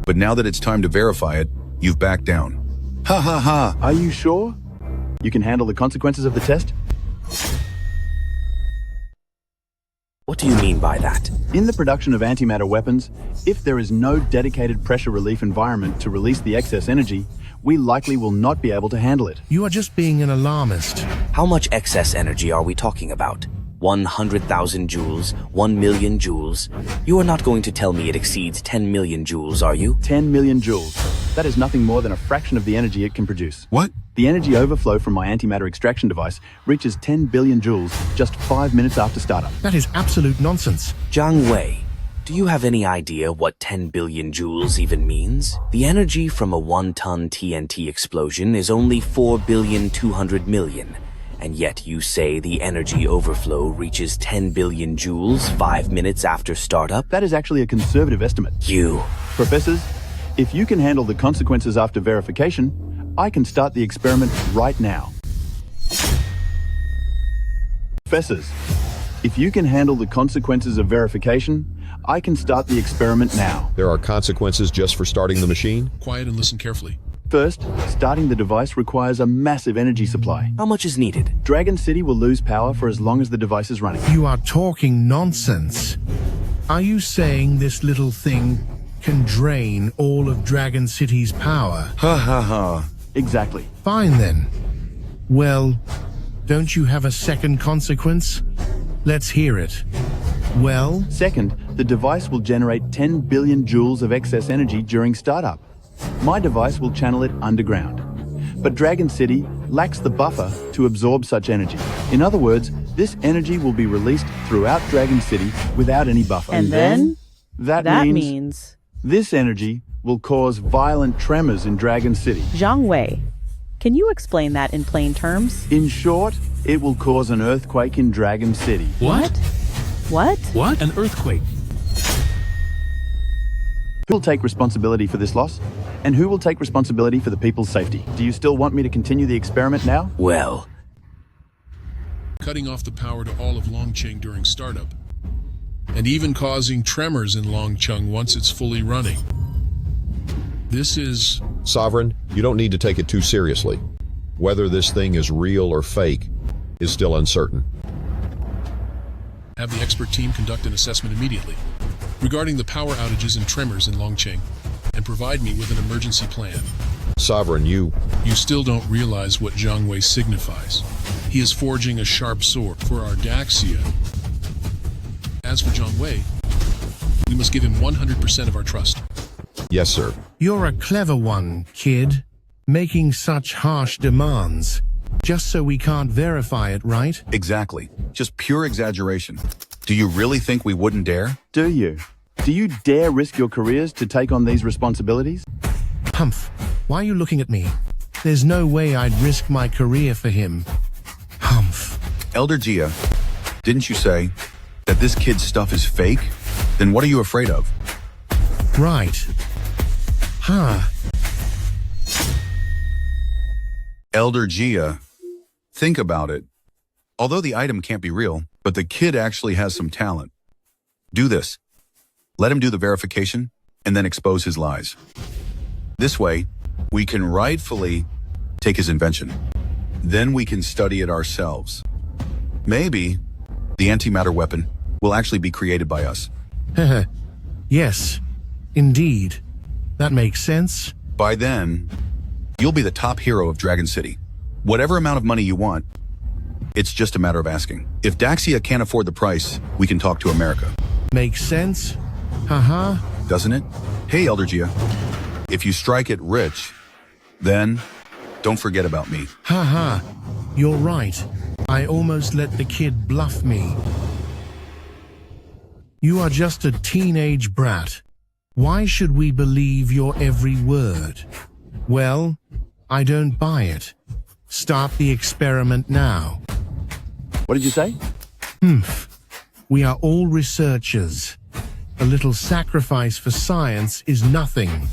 but now that it's time to verify it, you've backed down. Ha ha ha. Are you sure? You can handle the consequences of the test? What do you mean by that? In the production of antimatter weapons, if there is no dedicated pressure relief environment to release the excess energy, we likely will not be able to handle it. You are just being an alarmist. How much excess energy are we talking about? 100,000 joules? 1 million joules? You are not going to tell me it exceeds 10 million joules, are you? 10 million joules. That is nothing more than a fraction of the energy it can produce. What? The energy overflow from my antimatter extraction device reaches 10 billion joules just 5 minutes after startup. That is absolute nonsense. Zhang Wei, do you have any idea what 10 billion joules even means? The energy from a 1-ton TNT explosion is only 4,200,000,000. And yet you say the energy overflow reaches 10 billion joules 5 minutes after startup? That is actually a conservative estimate. Professors, if you can handle the consequences after verification, I can start the experiment right now. Professors, if you can handle the consequences of verification, I can start the experiment now. There are consequences just for starting the machine? Quiet and listen carefully. First, starting the device requires a massive energy supply. How much is needed? Dragon City will lose power for as long as the device is running. You are talking nonsense. Are you saying this little thing can drain all of Dragon City's power? Ha ha ha. Exactly. Fine then. Well, don't you have a second consequence? Let's hear it. Well? Second, the device will generate 10 billion joules of excess energy during startup. My device will channel it underground. But Dragon City lacks the buffer to absorb such energy. In other words, this energy will be released throughout Dragon City without any buffer. And then? That means this energy will cause violent tremors in Dragon City. Zhang Wei, can you explain that in plain terms? In short, it will cause an earthquake in Dragon City. What? What? What? An earthquake? Who will take responsibility for this loss? And who will take responsibility for the people's safety? Do you still want me to continue the experiment now? Well, Cutting off the power to all of Longcheng during startup, and even causing tremors in Longcheng once it's fully running. This is... Sovereign, you don't need to take it too seriously. Whether this thing is real or fake is still uncertain. Have the expert team conduct an assessment immediately regarding the power outages and tremors in Longcheng, and provide me with an emergency plan. Sovereign, you still don't realize what Zhang Wei signifies. He is forging a sharp sword for our Daxia. As for Zhang Wei, we must give him 100% of our trust. Yes, sir. You're a clever one, kid. Making such harsh demands. Just so we can't verify it, right? Exactly. Just pure exaggeration. Do you really think we wouldn't dare? Do you? Do you dare risk your careers to take on these responsibilities? Humph, why are you looking at me? There's no way I'd risk my career for him. Humph. Elder Gia, didn't you say that this kid's stuff is fake? Then what are you afraid of? Right. Huh. Elder Gia, think about it. Although the item can't be real, but the kid actually has some talent. Do this. Let him do the verification and then expose his lies. This way, we can rightfully take his invention. Then we can study it ourselves. Maybe the antimatter weapon will actually be created by us. Yes, indeed. That makes sense. By then, you'll be the top hero of Dragon City. Whatever amount of money you want, it's just a matter of asking. If Daxia can't afford the price, we can talk to America. Makes sense. Haha. Doesn't it? Hey, Elder Gia. If you strike it rich, then don't forget about me. Haha. You're right. I almost let the kid bluff me. You are just a teenage brat. Why should we believe your every word? Well, I don't buy it. Start the experiment now. What did you say? We are all researchers. A little sacrifice for science is nothing.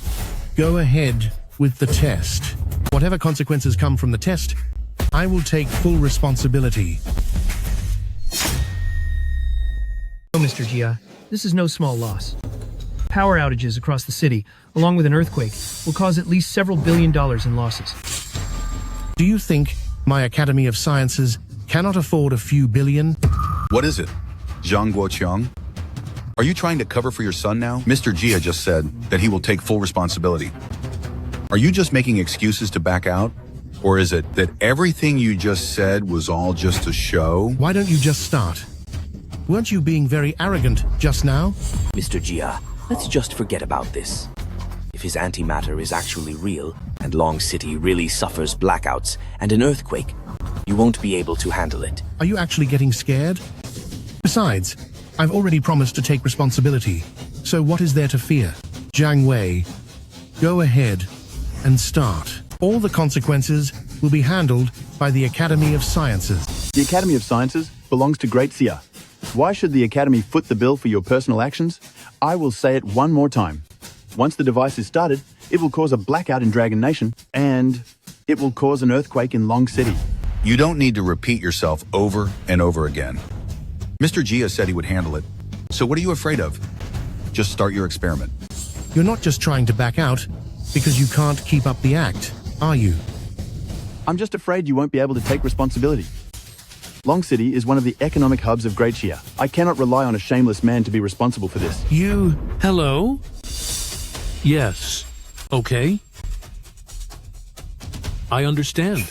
Go ahead with the test. Whatever consequences come from the test, I will take full responsibility. Oh, Mr. Gia, this is no small loss. Power outages across the city, along with an earthquake, will cause at least several $1 billion in losses. Do you think my Academy of Sciences cannot afford a few billion? What is it? Zhang Guoqiang? Are you trying to cover for your son now? Mr. Gia just said that he will take full responsibility. Are you just making excuses to back out? Or is it that everything you just said was all just a show? Why don't you just start? Weren't you being very arrogant just now? Mr. Gia, let's just forget about this. If his antimatter is actually real, and Long City really suffers blackouts and an earthquake, you won't be able to handle it. Are you actually getting scared? Besides, I've already promised to take responsibility, so what is there to fear? Jiang Wei, go ahead and start. All the consequences will be handled by the Academy of Sciences. The Academy of Sciences belongs to Great Xia. Why should the Academy foot the bill for your personal actions? I will say it one more time. Once the device is started, it will cause a blackout in Dragon Nation, and it will cause an earthquake in Long City. You don't need to repeat yourself over and over again. Mr. Gia said he would handle it. So what are you afraid of? Just start your experiment. You're not just trying to back out because you can't keep up the act, are you? I'm just afraid you won't be able to take responsibility. Long City is one of the economic hubs of Great Xia. I cannot rely on a shameless man to be responsible for this. Hello? Yes. Okay. I understand.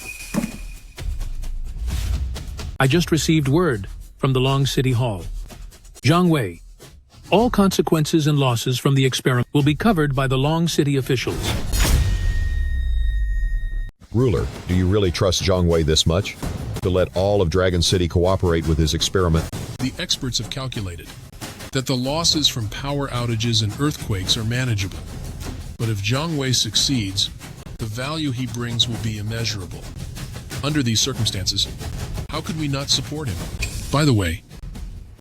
I just received word from the Long City Hall. Zhang Wei, all consequences and losses from the experiment will be covered by the Long City officials. Ruler, do you really trust Zhang Wei this much? To let all of Dragon City cooperate with his experiment? The experts have calculated that the losses from power outages and earthquakes are manageable. But if Zhang Wei succeeds, the value he brings will be immeasurable. Under these circumstances, how could we not support him? By the way,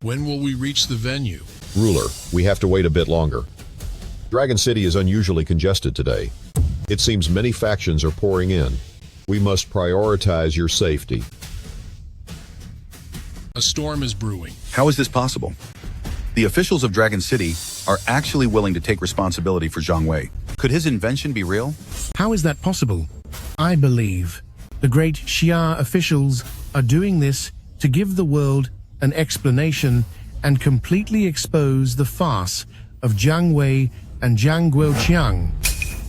when will we reach the venue? Ruler, we have to wait a bit longer. Dragon City is unusually congested today. It seems many factions are pouring in. We must prioritize your safety. A storm is brewing. How is this possible? The officials of Dragon City are actually willing to take responsibility for Zhang Wei. Could his invention be real? How is that possible? I believe the Great Xia officials are doing this to give the world an explanation and completely expose the farce of Jiang Wei and Zhang Guoqiang.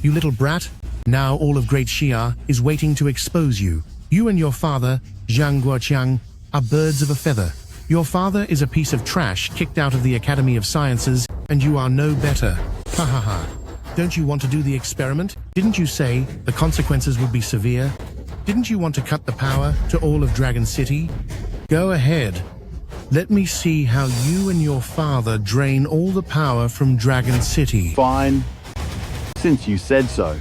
You little brat, now all of Great Xia is waiting to expose you. You and your father, Zhang Guoqiang, are birds of a feather. Your father is a piece of trash kicked out of the Academy of Sciences, and you are no better. Ha ha ha. Don't you want to do the experiment? Didn't you say the consequences would be severe? Didn't you want to cut the power to all of Dragon City? Go ahead. Let me see how you and your father drain all the power from Dragon City. Fine. Since you said so.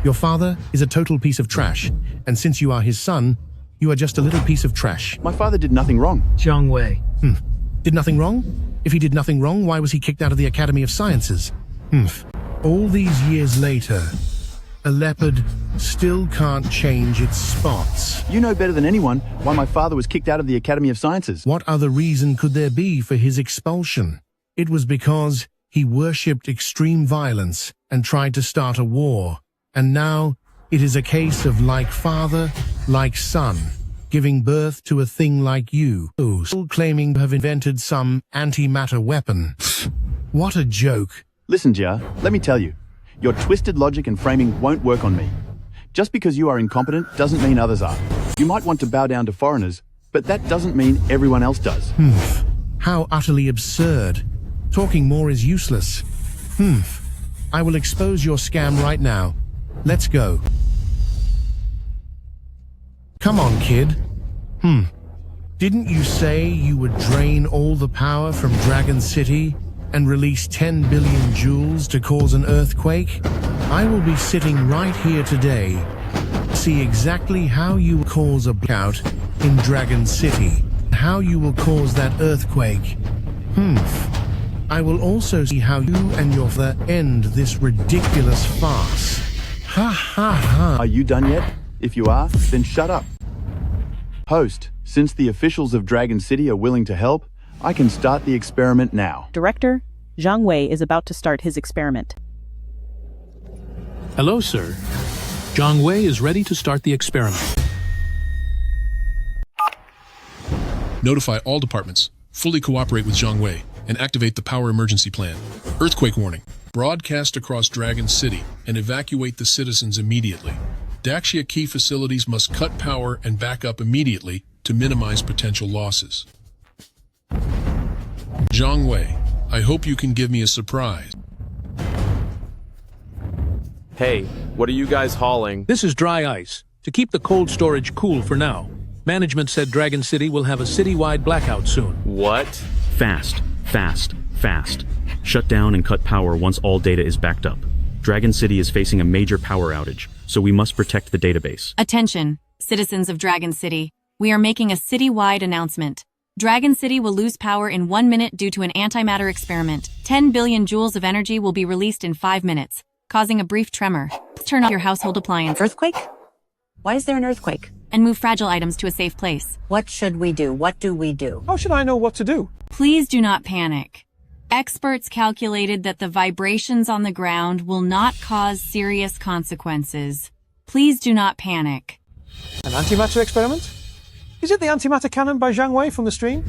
Your father is a total piece of trash, and since you are his son, you are just a little piece of trash. My father did nothing wrong. Zhang Wei. Did nothing wrong? If he did nothing wrong, why was he kicked out of the Academy of Sciences? All these years later, A leopard still can't change its spots. You know better than anyone why my father was kicked out of the Academy of Sciences. What other reason could there be for his expulsion? It was because he worshipped extreme violence and tried to start a war. And now it is a case of like father, like son, giving birth to a thing like you, still claiming to have invented some antimatter weapon. What a joke. Listen, Jia, let me tell you. Your twisted logic and framing won't work on me. Just because you are incompetent doesn't mean others are. You might want to bow down to foreigners, but that doesn't mean everyone else does. How utterly absurd. Talking more is useless. I will expose your scam right now. Let's go. Come on, kid. Didn't you say you would drain all the power from Dragon City and release 10 billion joules to cause an earthquake? I will be sitting right here today to see exactly how you will cause a blackout in Dragon City, how you will cause that earthquake. I will also see how you and your father end this ridiculous farce. Ha ha ha. Are you done yet? If you are, then shut up. Host, since the officials of Dragon City are willing to help, I can start the experiment now. Director, Zhang Wei is about to start his experiment. Hello, sir. Zhang Wei is ready to start the experiment. Notify all departments. Fully cooperate with Zhang Wei and activate the power emergency plan. Earthquake warning. Broadcast across Dragon City and evacuate the citizens immediately. Daxia key facilities must cut power and back up immediately to minimize potential losses. Zhang Wei, I hope you can give me a surprise. Hey, what are you guys hauling? This is dry ice, to keep the cold storage cool for now. Management said Dragon City will have a citywide blackout soon. What? Fast, fast, fast. Shut down and cut power once all data is backed up. Dragon City is facing a major power outage, so we must protect the database. Attention, citizens of Dragon City. We are making a citywide announcement. Dragon City will lose power in 1 minute due to an antimatter experiment. 10 billion joules of energy will be released in 5 minutes, causing a brief tremor. Turn off your household appliance. Earthquake? Why is there an earthquake? And move fragile items to a safe place. What should we do? What do we do? How should I know what to do? Please do not panic. Experts calculated that the vibrations on the ground will not cause serious consequences. Please do not panic. An antimatter experiment? Is it the antimatter cannon by Zhang Wei from the stream?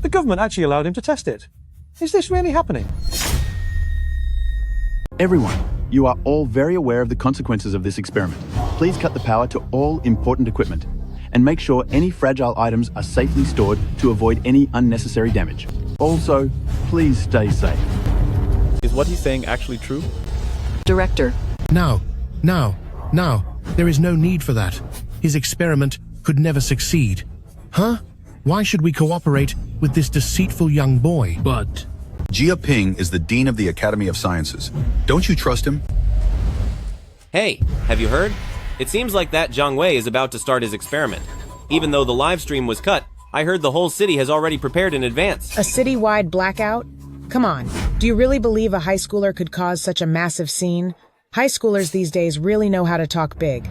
The government actually allowed him to test it. Is this really happening? Everyone, you are all very aware of the consequences of this experiment. Please cut the power to all important equipment and make sure any fragile items are safely stored to avoid any unnecessary damage. Also, please stay safe. Is what he's saying actually true? Director. Now, there is no need for that. His experiment could never succeed. Huh? Why should we cooperate with this deceitful young boy? But Jia Ping is the Dean of the Academy of Sciences. Don't you trust him? Hey, have you heard? It seems like that Zhang Wei is about to start his experiment. Even though the live stream was cut, I heard the whole city has already prepared in advance. A citywide blackout? Come on, do you really believe a high schooler could cause such a massive scene? High schoolers these days really know how to talk big.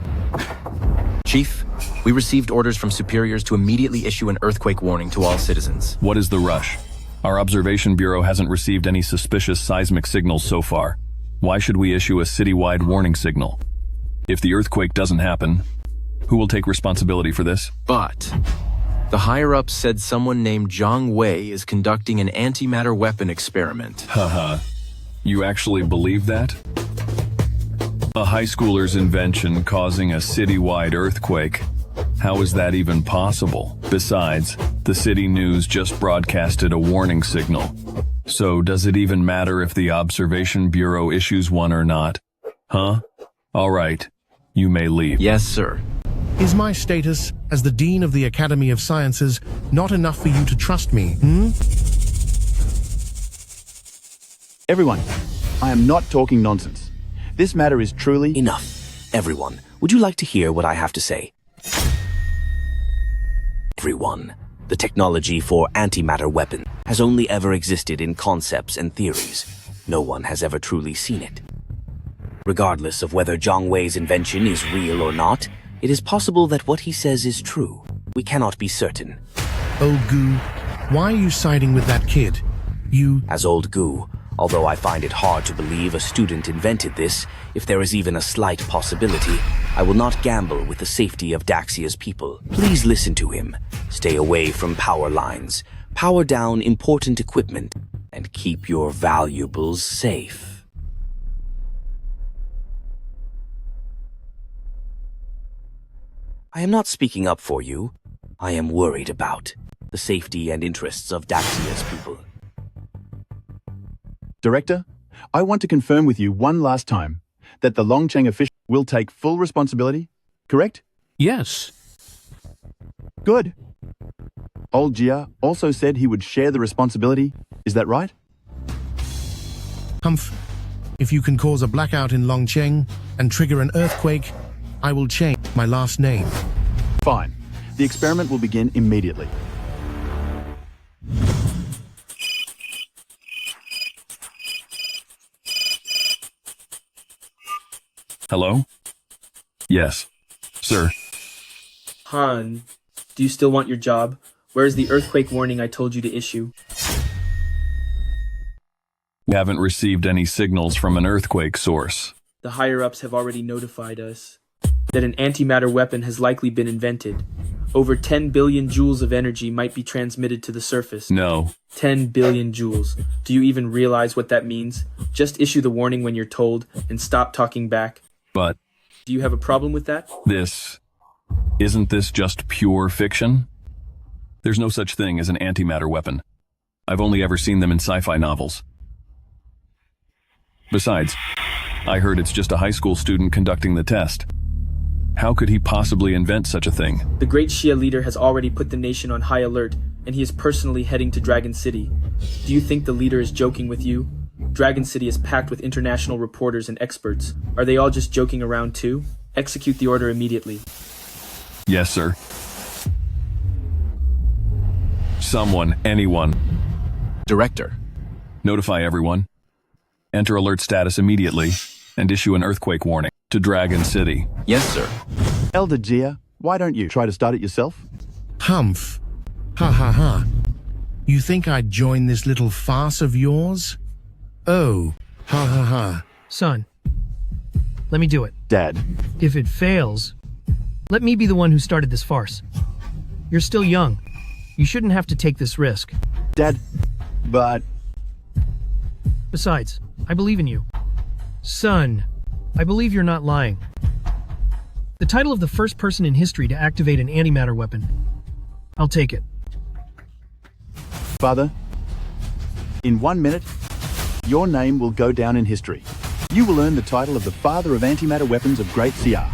Chief, we received orders from superiors to immediately issue an earthquake warning to all citizens. What is the rush? Our observation bureau hasn't received any suspicious seismic signals so far. Why should we issue a citywide warning signal? If the earthquake doesn't happen, who will take responsibility for this? But the higher-ups said someone named Zhang Wei is conducting an antimatter weapon experiment. Haha. You actually believe that? A high schooler's invention causing a citywide earthquake. How is that even possible? Besides, the city news just broadcasted a warning signal. So does it even matter if the Observation Bureau issues one or not? Huh? All right. You may leave. Yes, sir. Is my status as the Dean of the Academy of Sciences not enough for you to trust me, Everyone, I am not talking nonsense. This matter is truly... Enough. Everyone, would you like to hear what I have to say? Everyone, the technology for antimatter weapon has only ever existed in concepts and theories. No one has ever truly seen it. Regardless of whether Zhang Wei's invention is real or not, it is possible that what he says is true. We cannot be certain. Old Goo, why are you siding with that kid? As Old Goo, although I find it hard to believe a student invented this, if there is even a slight possibility, I will not gamble with the safety of Daxia's people. Please listen to him. Stay away from power lines. Power down important equipment. And keep your valuables safe. I am not speaking up for you. I am worried about the safety and interests of Daxia's people. Director, I want to confirm with you one last time that the Longcheng official will take full responsibility, correct? Yes. Good. Old Jia also said he would share the responsibility. Is that right? Humph. If you can cause a blackout in Longcheng and trigger an earthquake, I will change my last name. Fine. The experiment will begin immediately. Hello? Yes. Sir. Han, do you still want your job? Where's the earthquake warning I told you to issue? We haven't received any signals from an earthquake source. The higher-ups have already notified us that an antimatter weapon has likely been invented. Over 10 billion joules of energy might be transmitted to the surface. No. 10 billion joules. Do you even realize what that means? Just issue the warning when you're told and stop talking back. But... Do you have a problem with that? Isn't this just pure fiction? There's no such thing as an antimatter weapon. I've only ever seen them in sci-fi novels. Besides, I heard it's just a high school student conducting the test. How could he possibly invent such a thing? The great Shia leader has already put the nation on high alert, and he is personally heading to Dragon City. Do you think the leader is joking with you? Dragon City is packed with international reporters and experts. Are they all just joking around too? Execute the order immediately. Yes, sir. Someone, anyone. Director. Notify everyone. Enter alert status immediately and issue an earthquake warning to Dragon City. Yes, sir. Elder Jia, why don't you try to start it yourself? Humph. Ha ha ha. You think I'd join this little farce of yours? Oh, ha ha ha. Son, let me do it. Dad. If it fails, let me be the one who started this farce. You're still young. You shouldn't have to take this risk. Dad, but... Besides, I believe in you. Son, I believe you're not lying. The title of the first person in history to activate an antimatter weapon. I'll take it. Father, in 1 minute, your name will go down in history. You will earn the title of the father of antimatter weapons of Great Xia.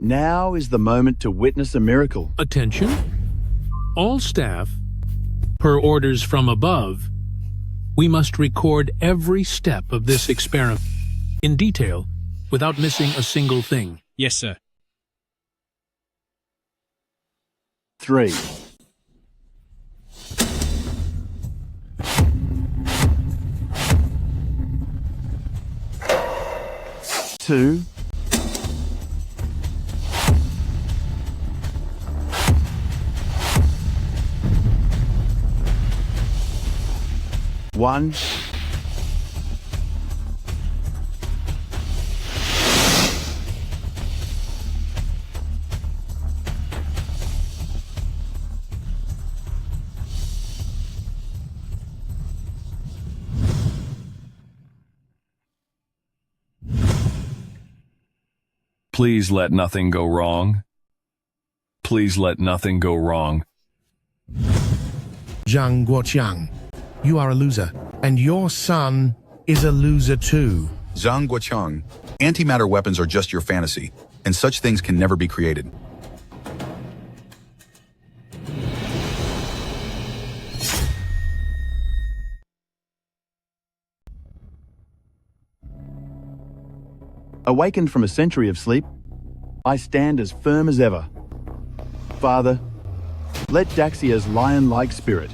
Now is the moment to witness a miracle. Attention. All staff, per orders from above, we must record every step of this experiment in detail without missing a single thing. Yes, sir. 3. 2. 1. Please let nothing go wrong. Please let nothing go wrong. Zhang Guoqiang, you are a loser, and your son is a loser too. Zhang Guoqiang, antimatter weapons are just your fantasy, and such things can never be created. Awakened from a century of sleep, I stand as firm as ever. Father, let Daxia's lion-like spirit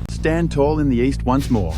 stand tall in the east once more.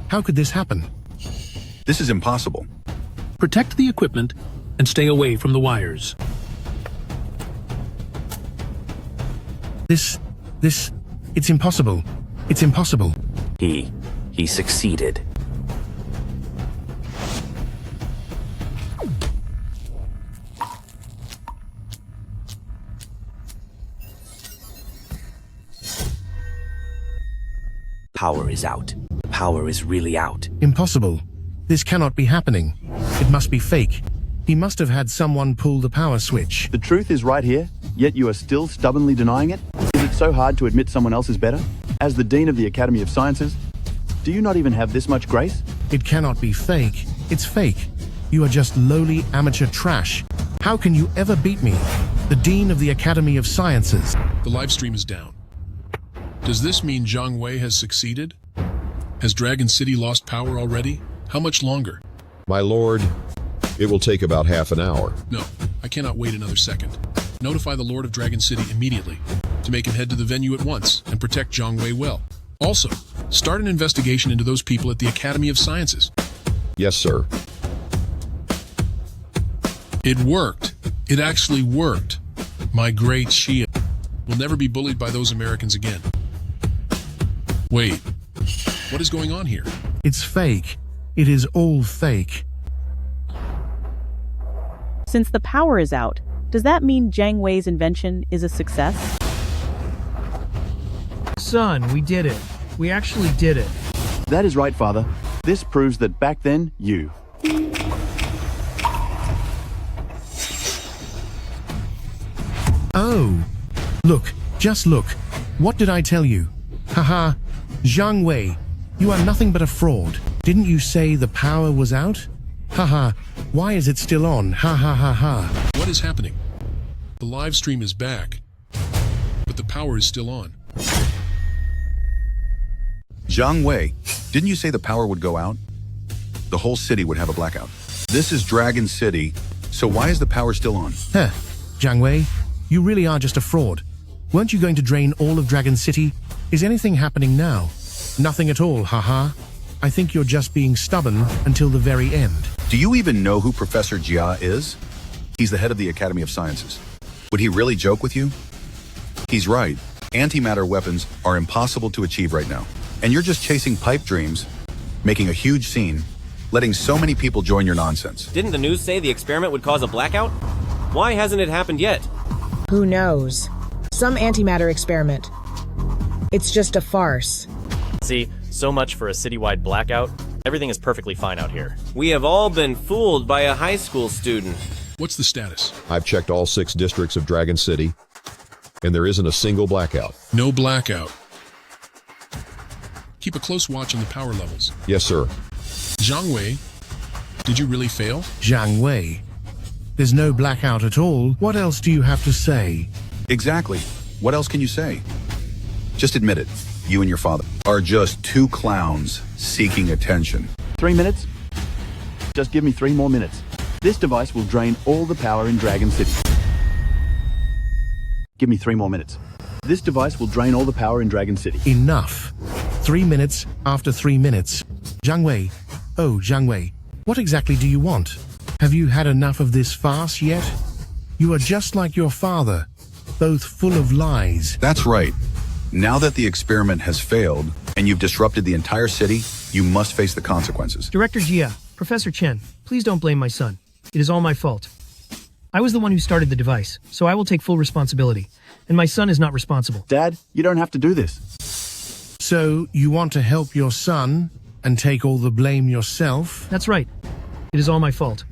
How could this happen? This is impossible. Protect the equipment and stay away from the wires. It's impossible. It's impossible. He succeeded. Power is out. The power is really out. Impossible. This cannot be happening. It must be fake. He must have had someone pull the power switch. The truth is right here, yet you are still stubbornly denying it? Is it so hard to admit someone else is better? As the Dean of the Academy of Sciences, do you not even have this much grace? It cannot be fake. It's fake. You are just lowly amateur trash. How can you ever beat me? The Dean of the Academy of Sciences. The live stream is down. Does this mean Zhang Wei has succeeded? Has Dragon City lost power already? How much longer? My lord, it will take about half an hour. No, I cannot wait another second. Notify the Lord of Dragon City immediately to make him head to the venue at once and protect Zhang Wei well. Also, start an investigation into those people at the Academy of Sciences. Yes, sir. It worked. It actually worked. My great Shia will never be bullied by those Americans again. Wait, what is going on here? It's fake. It is all fake. Since the power is out, does that mean Zhang Wei's invention is a success? Son, we did it. We actually did it. That is right, Father. This proves that back then, you. Oh. Look, just look. What did I tell you? Haha. Zhang Wei, you are nothing but a fraud. Didn't you say the power was out? Haha. Why is it still on? Ha ha ha ha. What is happening? The live stream is back, but the power is still on. Zhang Wei, didn't you say the power would go out? The whole city would have a blackout. This is Dragon City, so why is the power still on? Huh. Zhang Wei, you really are just a fraud. Weren't you going to drain all of Dragon City? Is anything happening now? Nothing at all, haha. I think you're just being stubborn until the very end. Do you even know who Professor Jia is? He's the head of the Academy of Sciences. Would he really joke with you? He's right. Antimatter weapons are impossible to achieve right now. And you're just chasing pipe dreams, making a huge scene, letting so many people join your nonsense. Didn't the news say the experiment would cause a blackout? Why hasn't it happened yet? Who knows? Some antimatter experiment. It's just a farce. See, so much for a citywide blackout. Everything is perfectly fine out here. We have all been fooled by a high school student. What's the status? I've checked all 6 districts of Dragon City, and there isn't a single blackout. No blackout. Keep a close watch on the power levels. Yes, sir. Zhang Wei, did you really fail? Zhang Wei. There's no blackout at all. What else do you have to say? Exactly. What else can you say? Just admit it. You and your father are just 2 clowns seeking attention. 3 minutes? Just give me 3 more minutes. This device will drain all the power in Dragon City. Give me 3 more minutes. This device will drain all the power in Dragon City. Enough. 3 minutes after 3 minutes. Zhang Wei. Oh, Zhang Wei. What exactly do you want? Have you had enough of this farce yet? You are just like your father, both full of lies. That's right. Now that the experiment has failed and you've disrupted the entire city, you must face the consequences. Director Jia, Professor Chen, please don't blame my son. It is all my fault. I was the one who started the device, so I will take full responsibility. And my son is not responsible. Dad, you don't have to do this. So, you want to help your son and take all the blame yourself? That's right. It is all my fault.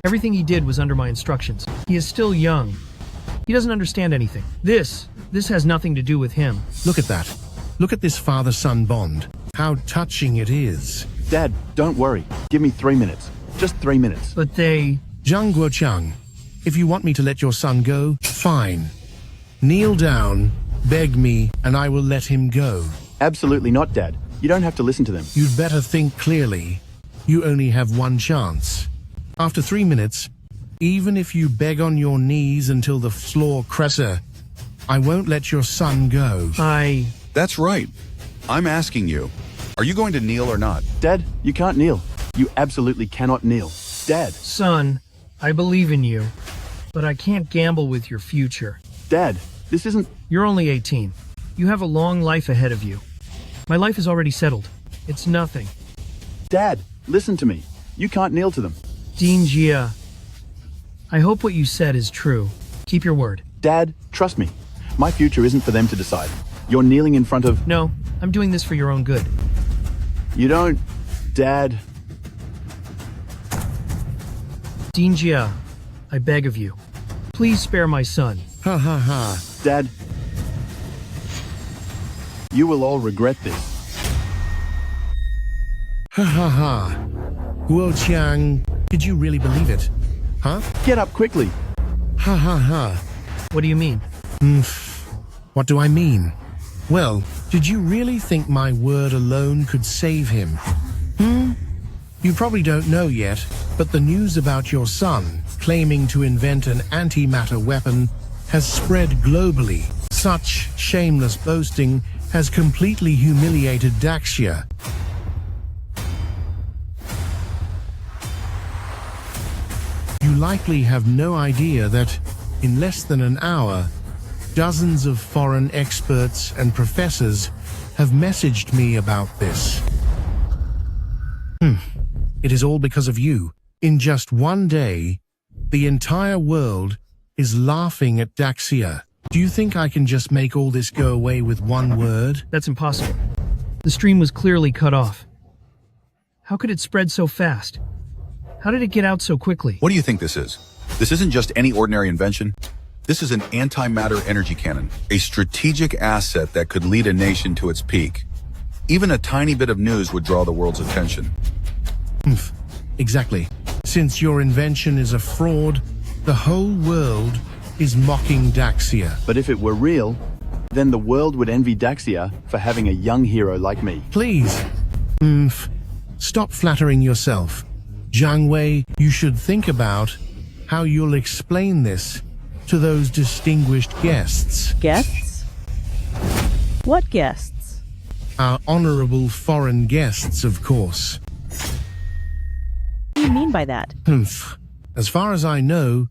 Everything he did was under my instructions. He is still young. He doesn't understand anything. This has nothing to do with him. Look at that. Look at this father-son bond. How touching it is. Dad, don't worry. Give me 3 minutes. Just 3 minutes. But they... Zhang Guochang, if you want me to let your son go, fine. Kneel down, beg me, and I will let him go. Absolutely not, Dad. You don't have to listen to them. You'd better think clearly. You only have 1 chance. After 3 minutes, even if you beg on your knees until the floor cresser, I won't let your son go. That's right. I'm asking you, Are you going to kneel or not? Dad, you can't kneel. You absolutely cannot kneel. Dad. Son, I believe in you, but I can't gamble with your future. Dad, this isn't... You're only 18. You have a long life ahead of you. My life is already settled. It's nothing. Dad, listen to me. You can't kneel to them. Dean Gia, I hope what you said is true. Keep your word. Dad, trust me. My future isn't for them to decide. You're kneeling in front of... No, I'm doing this for your own good. You don't... Dad... Dean Gia, I beg of you. Please spare my son. Ha ha ha. Dad, you will all regret this. Ha ha ha. Guo Qiang, did you really believe it? Huh? Get up quickly. Ha ha ha. What do you mean? What do I mean? Well, did you really think my word alone could save him? You probably don't know yet, but the news about your son claiming to invent an antimatter weapon has spread globally. Such shameless boasting has completely humiliated Daxia. You likely have no idea that, in less than an hour, dozens of foreign experts and professors have messaged me about this. It is all because of you. In just one day, the entire world is laughing at Daxia. Do you think I can just make all this go away with one word? That's impossible. The stream was clearly cut off. How could it spread so fast? How did it get out so quickly? What do you think this is? This isn't just any ordinary invention. This is an antimatter energy cannon, a strategic asset that could lead a nation to its peak. Even a tiny bit of news would draw the world's attention. Exactly. Since your invention is a fraud, the whole world is mocking Daxia. But if it were real, then the world would envy Daxia for having a young hero like me. Please, stop flattering yourself. Zhang Wei, you should think about how you'll explain this to those distinguished guests. Guests? What guests? Our honorable foreign guests, of course. What do you mean by that? As far as I know,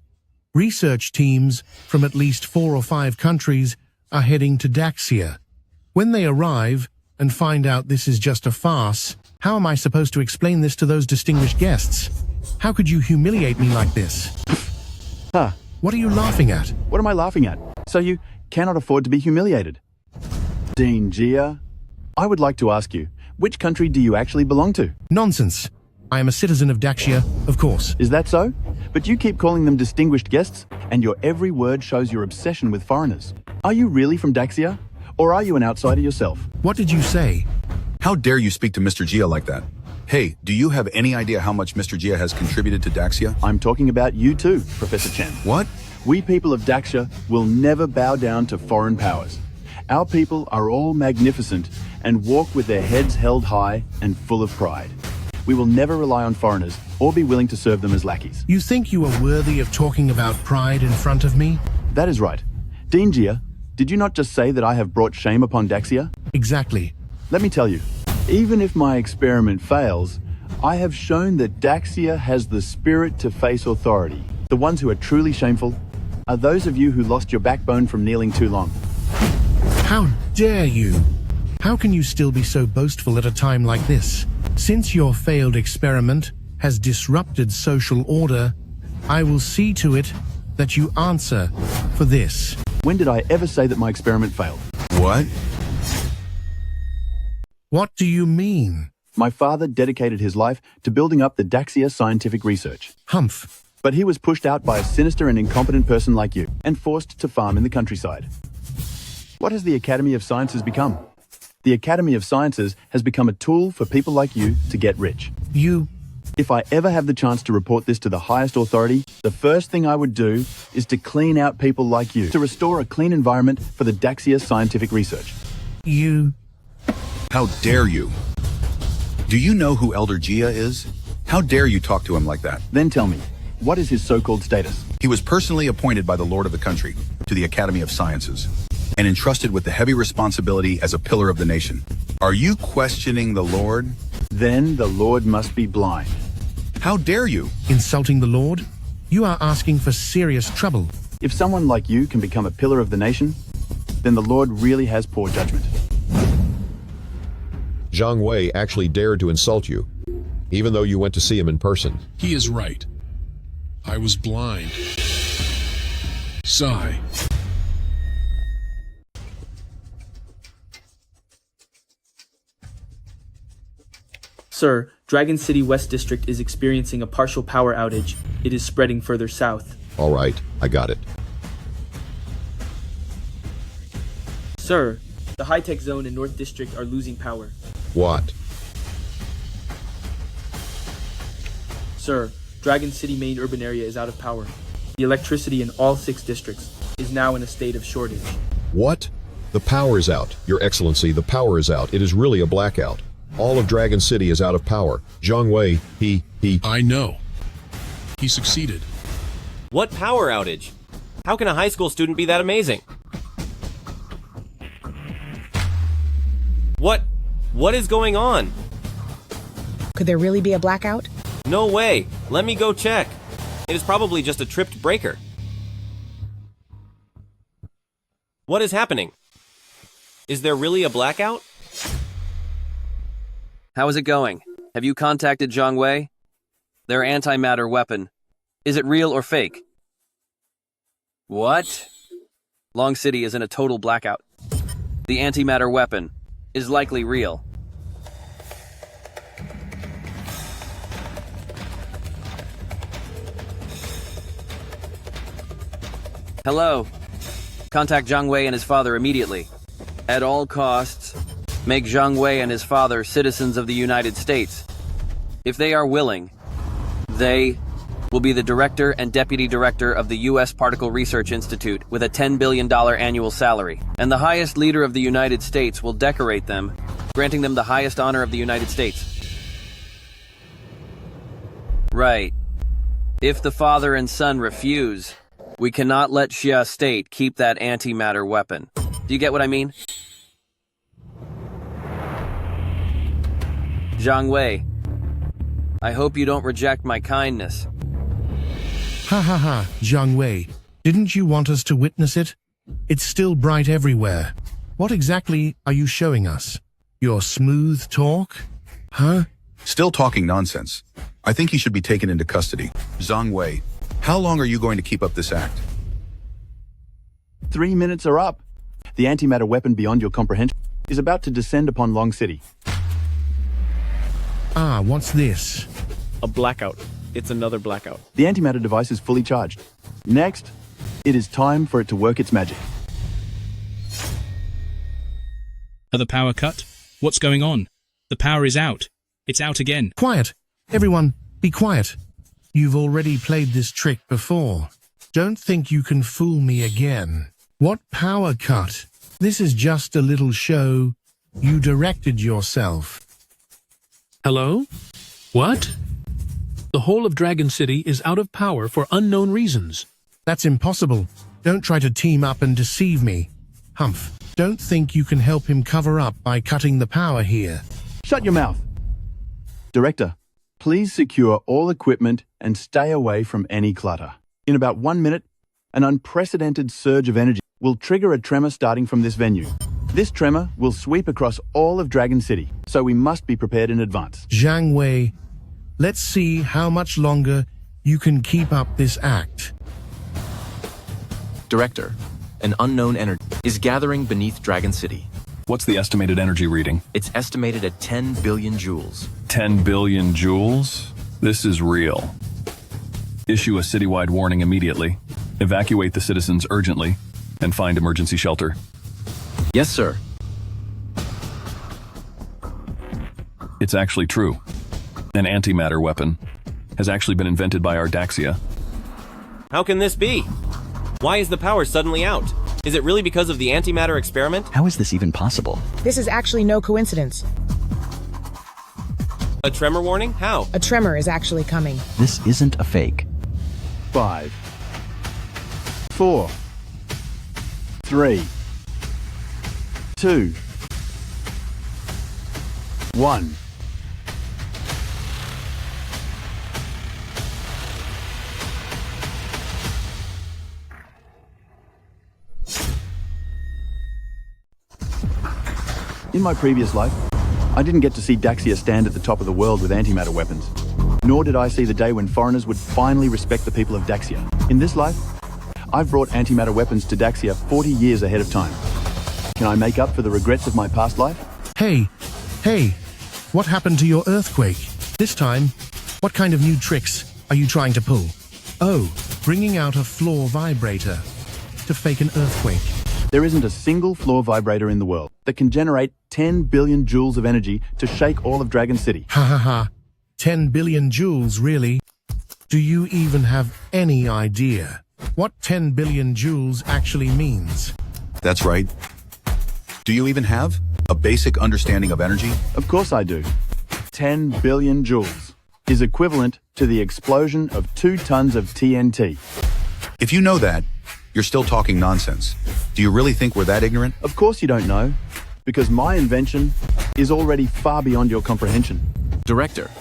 research teams from at least 4 or 5 countries are heading to Daxia. When they arrive and find out this is just a farce, how am I supposed to explain this to those distinguished guests? How could you humiliate me like this? What are you laughing at? What am I laughing at? So you cannot afford to be humiliated. Dean Gia, I would like to ask you, which country do you actually belong to? Nonsense. I am a citizen of Daxia, of course. Is that so? But you keep calling them distinguished guests, and your every word shows your obsession with foreigners. Are you really from Daxia? Or are you an outsider yourself? What did you say? How dare you speak to Mr. Gia like that? Hey, do you have any idea how much Mr. Gia has contributed to Daxia? I'm talking about you too, Professor Chen. What? We people of Daxia will never bow down to foreign powers. Our people are all magnificent and walk with their heads held high and full of pride. We will never rely on foreigners or be willing to serve them as lackeys. You think you are worthy of talking about pride in front of me? That is right. Dean Gia, did you not just say that I have brought shame upon Daxia? Exactly. Let me tell you, even if my experiment fails, I have shown that Daxia has the spirit to face authority. The ones who are truly shameful are those of you who lost your backbone from kneeling too long. How dare you? How can you still be so boastful at a time like this? Since your failed experiment has disrupted social order, I will see to it that you answer for this. When did I ever say that my experiment failed? What? What do you mean? My father dedicated his life to building up the Daxia scientific research. Humph. But he was pushed out by a sinister and incompetent person like you and forced to farm in the countryside. What has the Academy of Sciences become? The Academy of Sciences has become a tool for people like you to get rich. If I ever have the chance to report this to the highest authority, the first thing I would do is to clean out people like you, to restore a clean environment for the Daxia scientific research. How dare you? Do you know who Elder Gia is? How dare you talk to him like that? Then tell me, what is his so-called status? He was personally appointed by the Lord of the country to the Academy of Sciences. and entrusted with the heavy responsibility as a pillar of the nation. Are you questioning the Lord? Then the Lord must be blind. How dare you? Insulting the Lord? You are asking for serious trouble. If someone like you can become a pillar of the nation, then the Lord really has poor judgment. Zhang Wei actually dared to insult you, even though you went to see him in person. He is right. I was blind. Sigh. Sir, Dragon City West District is experiencing a partial power outage. It is spreading further south. All right, I got it. Sir, the high-tech zone and North District are losing power. What? Sir, Dragon City main urban area is out of power. The electricity in all 6 districts is now in a state of shortage. What? The power is out. Your Excellency, the power is out. It is really a blackout. All of Dragon City is out of power. Zhang Wei, he... I know. He succeeded. What power outage? How can a high school student be that amazing? What is going on? Could there really be a blackout? No way. Let me go check. It is probably just a tripped breaker. What is happening? Is there really a blackout? How is it going? Have you contacted Zhang Wei? Their antimatter weapon. Is it real or fake? What? Long City is in a total blackout. The antimatter weapon is likely real. Hello. Contact Zhang Wei and his father immediately. At all costs, make Zhang Wei and his father citizens of the United States. If they are willing, they will be the director and deputy director of the U.S. Particle Research Institute with a $10 billion annual salary. And the highest leader of the United States will decorate them, granting them the highest honor of the United States. Right. If the father and son refuse, we cannot let Xia State keep that antimatter weapon. Do you get what I mean? Zhang Wei, I hope you don't reject my kindness. Ha ha ha, Zhang Wei. Didn't you want us to witness it? It's still bright everywhere. What exactly are you showing us? Your smooth talk? Huh? Still talking nonsense. I think he should be taken into custody. Zhang Wei, how long are you going to keep up this act? 3 minutes are up. The antimatter weapon beyond your comprehension is about to descend upon Long City. Ah, what's this? A blackout. It's another blackout. The antimatter device is fully charged. Next, it is time for it to work its magic. Are the power cut? What's going on? The power is out. It's out again. Quiet. Everyone, be quiet. You've already played this trick before. Don't think you can fool me again. What power cut? This is just a little show. You directed yourself. Hello? What? The whole of Dragon City is out of power for unknown reasons. That's impossible. Don't try to team up and deceive me. Humph, don't think you can help him cover up by cutting the power here. Shut your mouth. Director, please secure all equipment and stay away from any clutter. In about 1 minute, an unprecedented surge of energy will trigger a tremor starting from this venue. This tremor will sweep across all of Dragon City, so we must be prepared in advance. Zhang Wei, let's see how much longer you can keep up this act. Director, an unknown energy is gathering beneath Dragon City. What's the estimated energy reading? It's estimated at 10 billion joules. 10 billion joules? This is real. Issue a citywide warning immediately. Evacuate the citizens urgently and find emergency shelter. Yes, sir. It's actually true. An antimatter weapon has actually been invented by our Daxia. How can this be? Why is the power suddenly out? Is it really because of the antimatter experiment? How is this even possible? This is actually no coincidence. A tremor warning? How? A tremor is actually coming. This isn't a fake. 5, 4, 3, 2, 1. In my previous life, I didn't get to see Daxia stand at the top of the world with antimatter weapons. Nor did I see the day when foreigners would finally respect the people of Daxia. In this life, I've brought antimatter weapons to Daxia 40 years ahead of time. Can I make up for the regrets of my past life? Hey, what happened to your earthquake? This time, what kind of new tricks are you trying to pull? Oh, bringing out a floor vibrator to fake an earthquake. There isn't a single floor vibrator in the world that can generate 10 billion joules of energy to shake all of Dragon City. Ha ha ha. 10 billion joules, really? Do you even have any idea what 10 billion joules actually means? That's right. Do you even have a basic understanding of energy? Of course I do. 10 billion joules is equivalent to the explosion of 2 tons of TNT. If you know that, you're still talking nonsense. Do you really think we're that ignorant? Of course you don't know, because my invention is already far beyond your comprehension. Director.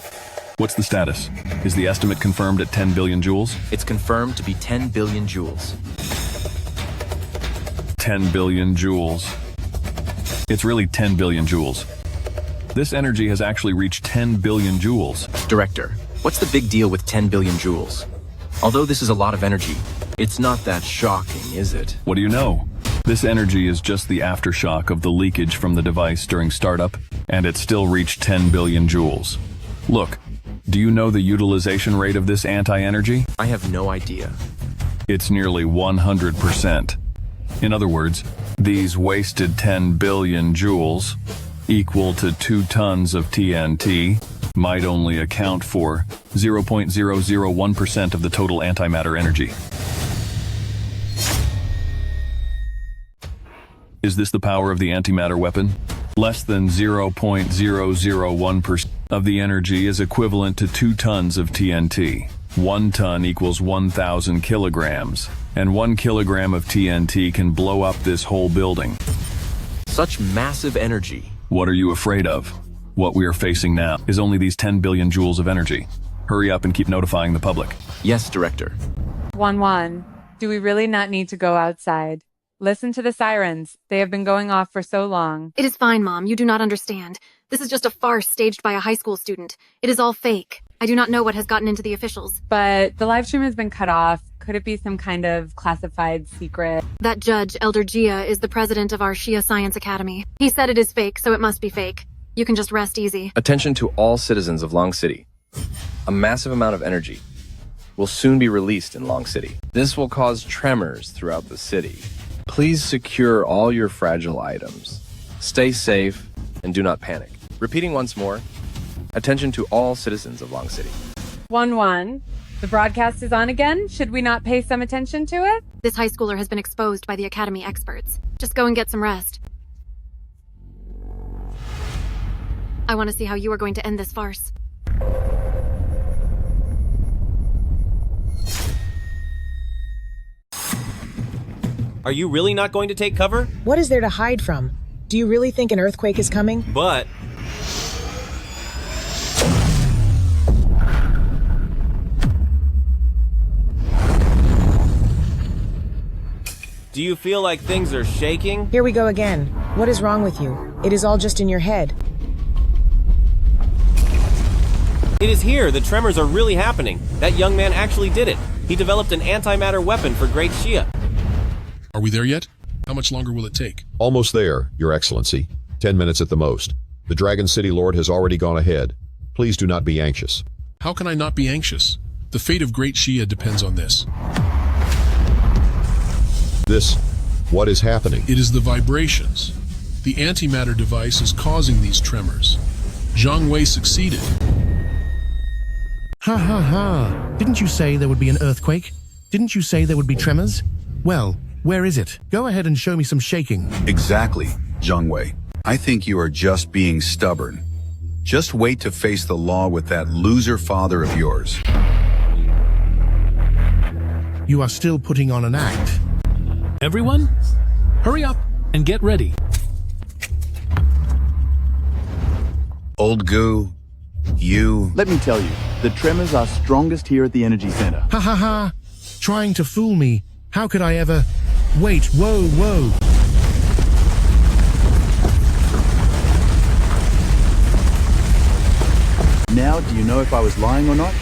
What's the status? Is the estimate confirmed at 10 billion joules? It's confirmed to be 10 billion joules. 10 billion joules. It's really 10 billion joules. This energy has actually reached 10 billion joules. Director, what's the big deal with 10 billion joules? Although this is a lot of energy, it's not that shocking, is it? What do you know? This energy is just the aftershock of the leakage from the device during startup, and it still reached 10 billion joules. Look, do you know the utilization rate of this anti-energy? I have no idea. It's nearly 100%. In other words, these wasted 10 billion joules, equal to 2 tons of TNT, might only account for 0.001% of the total antimatter energy. Is this the power of the antimatter weapon? Less than 0.001% of the energy is equivalent to 2 tons of TNT. 1 ton equals 1,000 kilograms, and 1 kilogram of TNT can blow up this whole building. Such massive energy. What are you afraid of? What we are facing now is only these 10 billion joules of energy. Hurry up and keep notifying the public. Yes, Director. 1-1. Do we really not need to go outside? Listen to the sirens. They have been going off for so long. It is fine, Mom. You do not understand. This is just a farce staged by a high school student. It is all fake. I do not know what has gotten into the officials. But the live stream has been cut off. Could it be some kind of classified secret? That judge, Elder Gia, is the president of our Shia Science Academy. He said it is fake, so it must be fake. You can just rest easy. Attention to all citizens of Long City. A massive amount of energy will soon be released in Long City. This will cause tremors throughout the city. Please secure all your fragile items. Stay safe and do not panic. Repeating once more, attention to all citizens of Long City. 1-1. The broadcast is on again. Should we not pay some attention to it? This high schooler has been exposed by the Academy experts. Just go and get some rest. I want to see how you are going to end this farce. Are you really not going to take cover? What is there to hide from? Do you really think an earthquake is coming? But... do you feel like things are shaking? Here we go again. What is wrong with you? It is all just in your head. It is here. The tremors are really happening. That young man actually did it. He developed an antimatter weapon for Great Shia. Are we there yet? How much longer will it take? Almost there, Your Excellency. 10 minutes at the most. The Dragon City Lord has already gone ahead. Please do not be anxious. How can I not be anxious? The fate of Great Shia depends on this. What is happening? It is the vibrations. The antimatter device is causing these tremors. Zhang Wei succeeded. Ha ha ha. Didn't you say there would be an earthquake? Didn't you say there would be tremors? Well, where is it? Go ahead and show me some shaking. Exactly, Zhang Wei. I think you are just being stubborn. Just wait to face the law with that loser father of yours. You are still putting on an act. Everyone, hurry up and get ready. Old goo, you... Let me tell you, the tremors are strongest here at the energy center. Ha ha ha! Trying to fool me. How could I ever... Wait, whoa, whoa! Now, do you know if I was lying or not?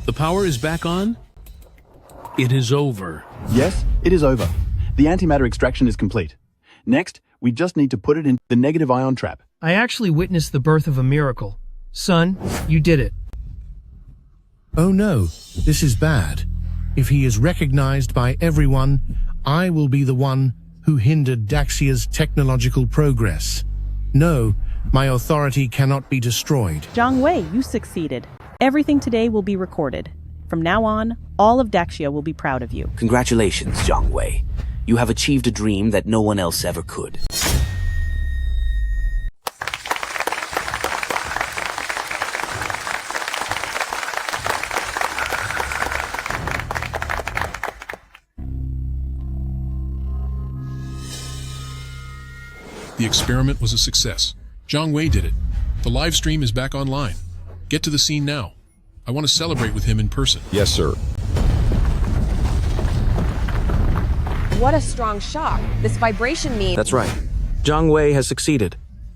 The power is back on? It is over. Yes, it is over. The antimatter extraction is complete. Next, we just need to put it in the negative ion trap. I actually witnessed the birth of a miracle. Son, you did it. Oh no, this is bad. If he is recognized by everyone, I will be the one who hindered Daxia's technological progress. No, my authority cannot be destroyed. Zhang Wei, you succeeded. Everything today will be recorded. From now on, all of Daxia will be proud of you. Congratulations, Zhang Wei. You have achieved a dream that no one else ever could. The experiment was a success. Zhang Wei did it. The live stream is back online. Get to the scene now. I want to celebrate with him in person. Yes, sir. What a strong shock. This vibration means... That's right. Zhang Wei has succeeded.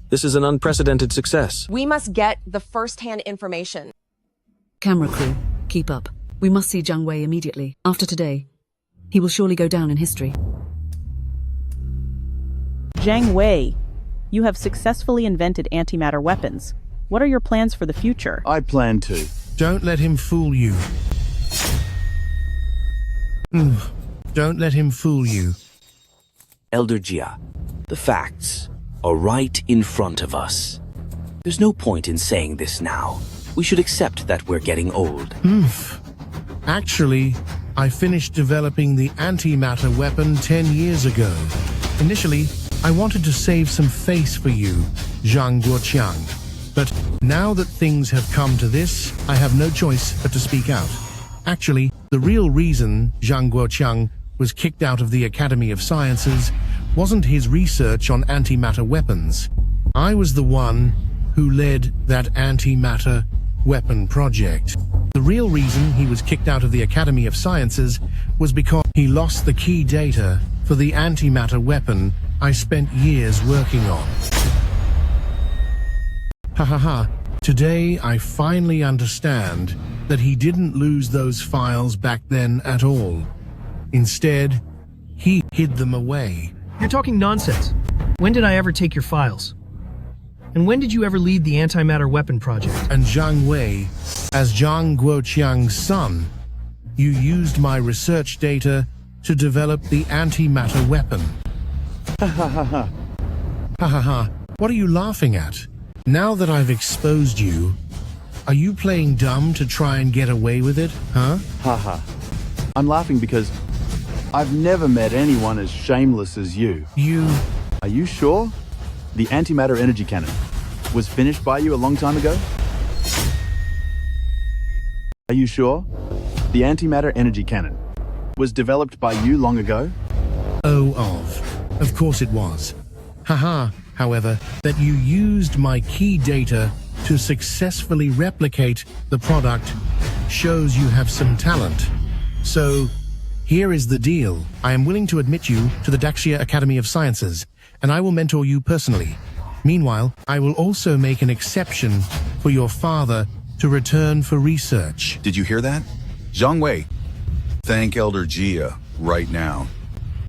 This is an unprecedented success. We must get the first-hand information. Camera crew, keep up. We must see Zhang Wei immediately. After today, he will surely go down in history. Zhang Wei, you have successfully invented antimatter weapons. What are your plans for the future? I plan to. Don't let him fool you. Don't let him fool you. Elder Jia, the facts are right in front of us. There's no point in saying this now. We should accept that we're getting old. Actually, I finished developing the antimatter weapon 10 years ago. Initially, I wanted to save some face for you, Zhang Guoqiang. But now that things have come to this, I have no choice but to speak out. Actually, the real reason Zhang Guoqiang was kicked out of the Academy of Sciences wasn't his research on antimatter weapons. I was the one who led that antimatter weapon project. The real reason he was kicked out of the Academy of Sciences was because he lost the key data for the antimatter weapon I spent years working on. Ha ha ha. Today I finally understand that he didn't lose those files back then at all. Instead, he hid them away. You're talking nonsense. When did I ever take your files? And when did you ever lead the antimatter weapon project? And Zhang Wei, as Zhang Guoqiang's son, you used my research data to develop the antimatter weapon. Ha ha ha ha. Ha ha ha. What are you laughing at? Now that I've exposed you, are you playing dumb to try and get away with it, huh? Haha. I'm laughing because I've never met anyone as shameless as you. You... Are you sure? The antimatter energy cannon was finished by you a long time ago? Are you sure? The antimatter energy cannon was developed by you long ago? Of course it was. Haha. However, that you used my key data to successfully replicate the product shows you have some talent. So, here is the deal. I am willing to admit you to the Daxia Academy of Sciences, and I will mentor you personally. Meanwhile, I will also make an exception for your father to return for research. Did you hear that? Zhang Wei, thank Elder Jia right now.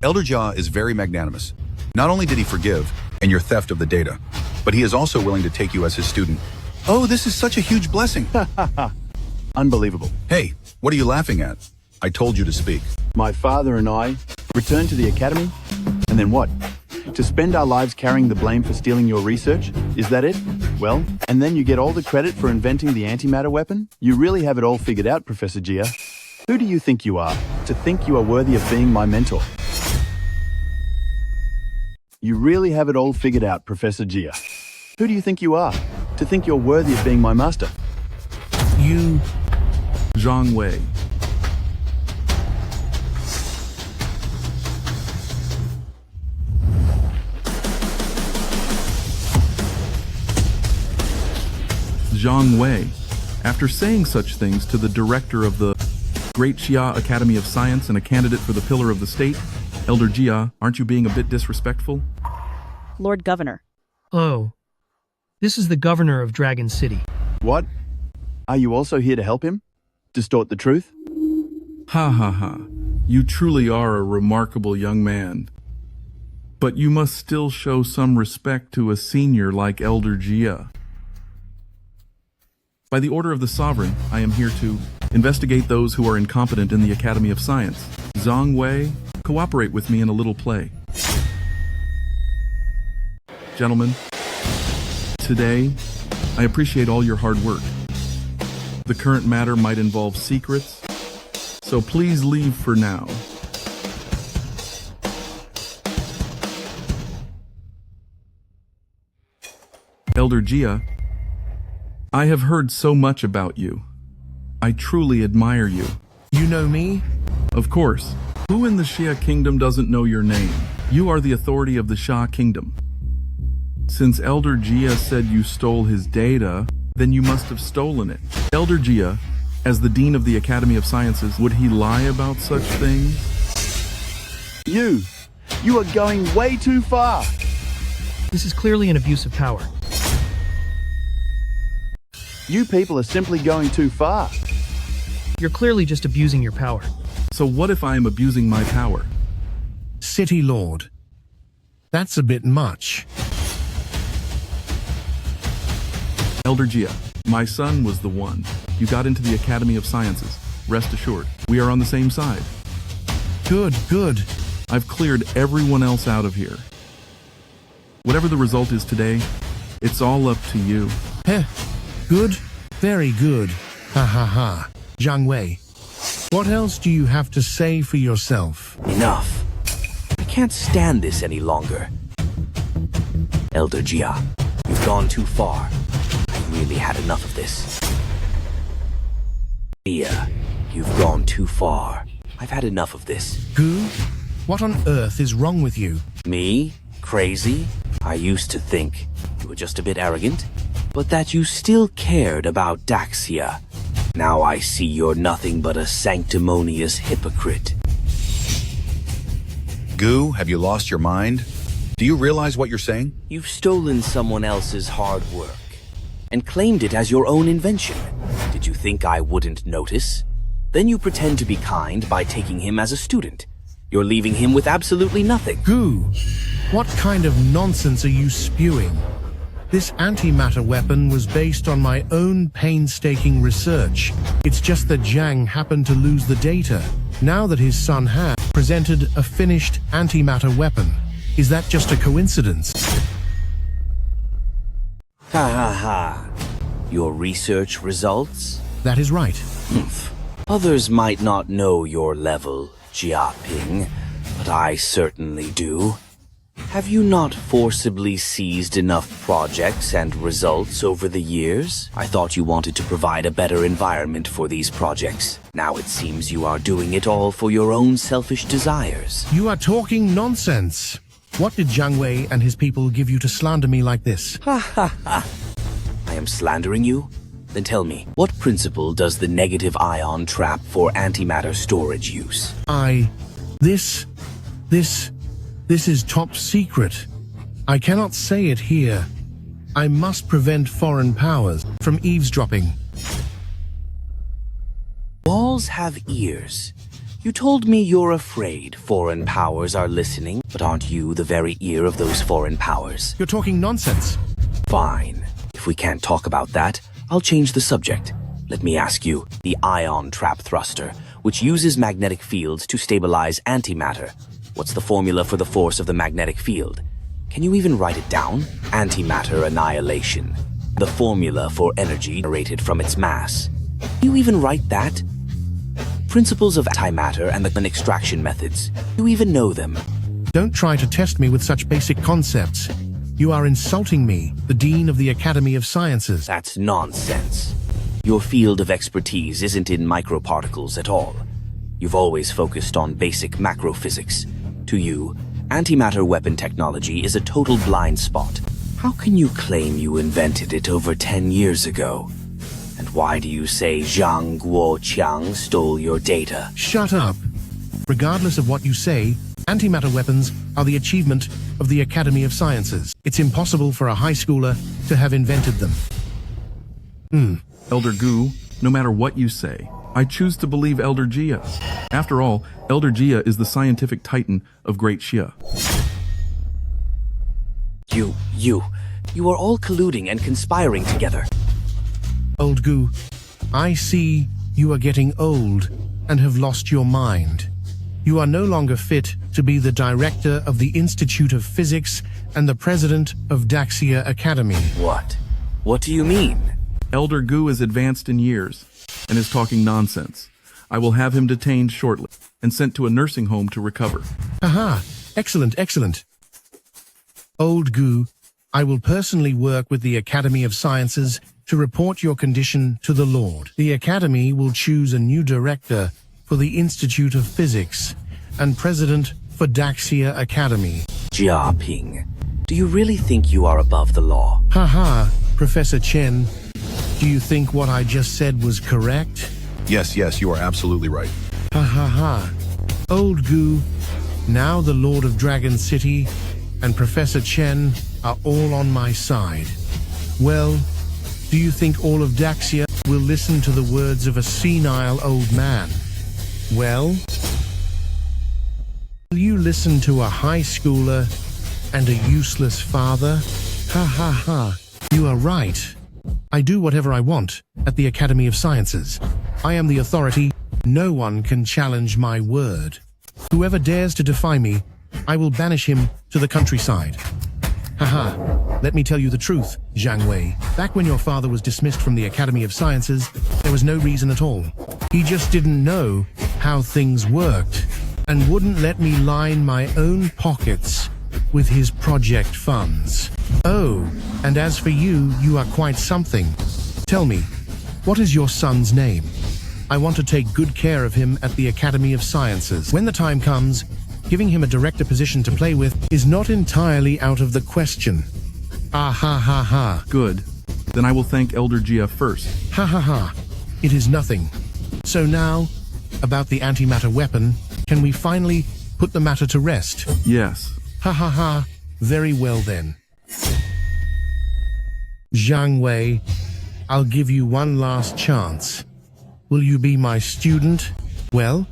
Elder Jia is very magnanimous. Not only did he forgive and your theft of the data, but he is also willing to take you as his student. Oh, this is such a huge blessing. Unbelievable. Hey, what are you laughing at? I told you to speak. My father and I returned to the academy, and then what? To spend our lives carrying the blame for stealing your research? Is that it? Well, and then you get all the credit for inventing the antimatter weapon? You really have it all figured out, Professor Jia. Who do you think you are, to think you are worthy of being my mentor? You really have it all figured out, Professor Jia. Who do you think you are, to think you're worthy of being my master? You... Zhang Wei. Zhang Wei, after saying such things to the director of the Great Xia Academy of Science and a candidate for the Pillar of the State, Elder Jia, aren't you being a bit disrespectful? Lord Governor. Oh. This is the governor of Dragon City. What? Are you also here to help him? Distort the truth? Ha ha ha. You truly are a remarkable young man. But you must still show some respect to a senior like Elder Jia. By the order of the Sovereign, I am here to investigate those who are incompetent in the Academy of Science. Zhang Wei, cooperate with me in a little play. Gentlemen, today, I appreciate all your hard work. The current matter might involve secrets, so please leave for now. Elder Jia, I have heard so much about you. I truly admire you. You know me? Of course. Who in the Xia Kingdom doesn't know your name? You are the authority of the Xia Kingdom. Since Elder Jia said you stole his data, then you must have stolen it. Elder Jia, as the Dean of the Academy of Sciences, would he lie about such things? You are going way too far. This is clearly an abuse of power. You people are simply going too far. You're clearly just abusing your power. So what if I am abusing my power? City Lord. That's a bit much. Elder Jia, my son was the one. You got into the Academy of Sciences. Rest assured, we are on the same side. Good, good. I've cleared everyone else out of here. Whatever the result is today, it's all up to you. Heh. Good? Very good. Ha ha ha. Zhang Wei, what else do you have to say for yourself? Enough. I can't stand this any longer. Elder Jia, you've gone too far. I've really had enough of this. Jia, you've gone too far. I've had enough of this. Gu? What on earth is wrong with you? Me? Crazy? I used to think you were just a bit arrogant, but that you still cared about Daxia. Now I see you're nothing but a sanctimonious hypocrite. Gu, have you lost your mind? Do you realize what you're saying? You've stolen someone else's hard work and claimed it as your own invention. Did you think I wouldn't notice? Then you pretend to be kind by taking him as a student. You're leaving him with absolutely nothing. Gu, what kind of nonsense are you spewing? This antimatter weapon was based on my own painstaking research. It's just that Zhang happened to lose the data. Now that his son has presented a finished antimatter weapon, is that just a coincidence? Ha ha ha. Your research results? That is right. Others might not know your level, Jia Ping, but I certainly do. Have you not forcibly seized enough projects and results over the years? I thought you wanted to provide a better environment for these projects. Now it seems you are doing it all for your own selfish desires. You are talking nonsense. What did Zhang Wei and his people give you to slander me like this? Ha ha ha. I am slandering you? Then tell me, what principle does the negative ion trap for antimatter storage use? This is top secret. I cannot say it here. I must prevent foreign powers from eavesdropping. Walls have ears. You told me you're afraid foreign powers are listening, but aren't you the very ear of those foreign powers? You're talking nonsense. Fine. If we can't talk about that, I'll change the subject. Let me ask you, the ion trap thruster, which uses magnetic fields to stabilize antimatter. What's the formula for the force of the magnetic field? Can you even write it down? Antimatter annihilation. The formula for energy generated from its mass. Can you even write that? Principles of antimatter and the extraction methods. Do you even know them? Don't try to test me with such basic concepts. You are insulting me, the Dean of the Academy of Sciences. That's nonsense. Your field of expertise isn't in microparticles at all. You've always focused on basic macrophysics. To you, antimatter weapon technology is a total blind spot. How can you claim you invented it over 10 years ago? And why do you say Zhang Guoqiang stole your data? Shut up. Regardless of what you say, antimatter weapons are the achievement of the Academy of Sciences. It's impossible for a high schooler to have invented them. Elder Gu, no matter what you say, I choose to believe Elder Jia. After all, Elder Jia is the scientific titan of Great Xia. You are all colluding and conspiring together. Old Gu, I see you are getting old and have lost your mind. You are no longer fit to be the director of the Institute of Physics and the president of Daxia Academy. What? What do you mean? Elder Gu is advanced in years and is talking nonsense. I will have him detained shortly and sent to a nursing home to recover. Haha, excellent, excellent. Old Gu, I will personally work with the Academy of Sciences to report your condition to the Lord. The Academy will choose a new director for the Institute of Physics and president for Daxia Academy. Jia Ping, do you really think you are above the law? Haha, Professor Chen, do you think what I just said was correct? Yes, you are absolutely right. Ha ha ha. Old Gu, now the Lord of Dragon City and Professor Chen are all on my side. Well, do you think all of Daxia will listen to the words of a senile old man? Well, will you listen to a high schooler and a useless father? Ha ha ha. You are right. I do whatever I want at the Academy of Sciences. I am the authority. No one can challenge my word. Whoever dares to defy me, I will banish him to the countryside. Haha, let me tell you the truth, Zhang Wei. Back when your father was dismissed from the Academy of Sciences, there was no reason at all. He just didn't know how things worked and wouldn't let me line my own pockets with his project funds. Oh, and as for you, you are quite something. Tell me, what is your son's name? I want to take good care of him at the Academy of Sciences. When the time comes, giving him a director position to play with is not entirely out of the question. Ah ha ha ha. Good. Then I will thank Elder Jia first. Ha ha ha. It is nothing. So now, about the antimatter weapon, can we finally put the matter to rest? Yes. Ha ha ha. Very well then. Zhang Wei, I'll give you one last chance. Will you be my student? Well,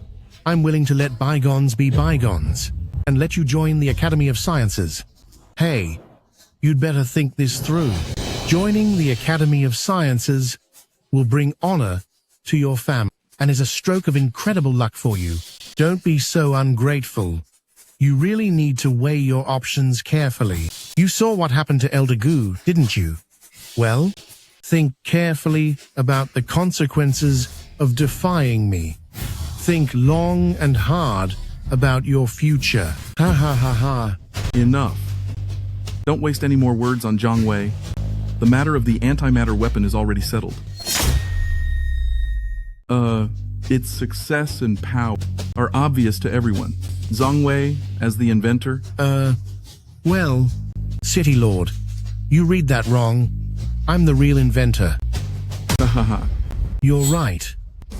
I'm willing to let bygones be bygones and let you join the Academy of Sciences. Hey, you'd better think this through. Joining the Academy of Sciences will bring honor to your family and is a stroke of incredible luck for you. Don't be so ungrateful. You really need to weigh your options carefully. You saw what happened to Elder Gu, didn't you? Well, think carefully about the consequences of defying me. Think long and hard about your future. Ha ha ha ha. Enough. Don't waste any more words on Zhang Wei. The matter of the antimatter weapon is already settled. Its success and power are obvious to everyone. Zhang Wei, as the inventor? Well, City Lord, you read that wrong. I'm the real inventor. Ha ha ha. You're right.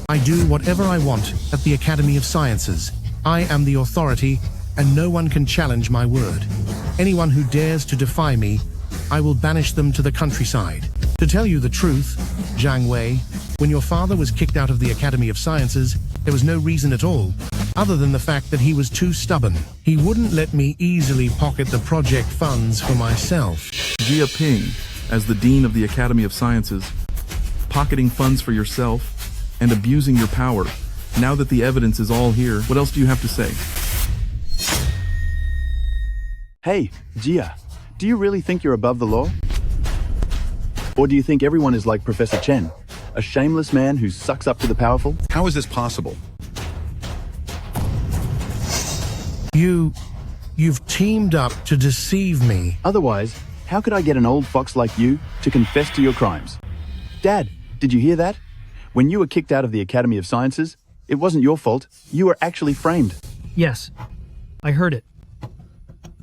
I do whatever I want at the Academy of Sciences. I am the authority, and no one can challenge my word. Anyone who dares to defy me, I will banish them to the countryside. To tell you the truth, Zhang Wei, when your father was kicked out of the Academy of Sciences, there was no reason at all, other than the fact that he was too stubborn. He wouldn't let me easily pocket the project funds for myself. Jia Ping, as the Dean of the Academy of Sciences, pocketing funds for yourself and abusing your power. Now that the evidence is all here, what else do you have to say? Hey, Jia, do you really think you're above the law? Or do you think everyone is like Professor Chen, a shameless man who sucks up to the powerful? How is this possible? You've teamed up to deceive me. Otherwise, how could I get an old fox like you to confess to your crimes? Dad, Did you hear that? When you were kicked out of the Academy of Sciences, it wasn't your fault. You were actually framed. Yes, I heard it.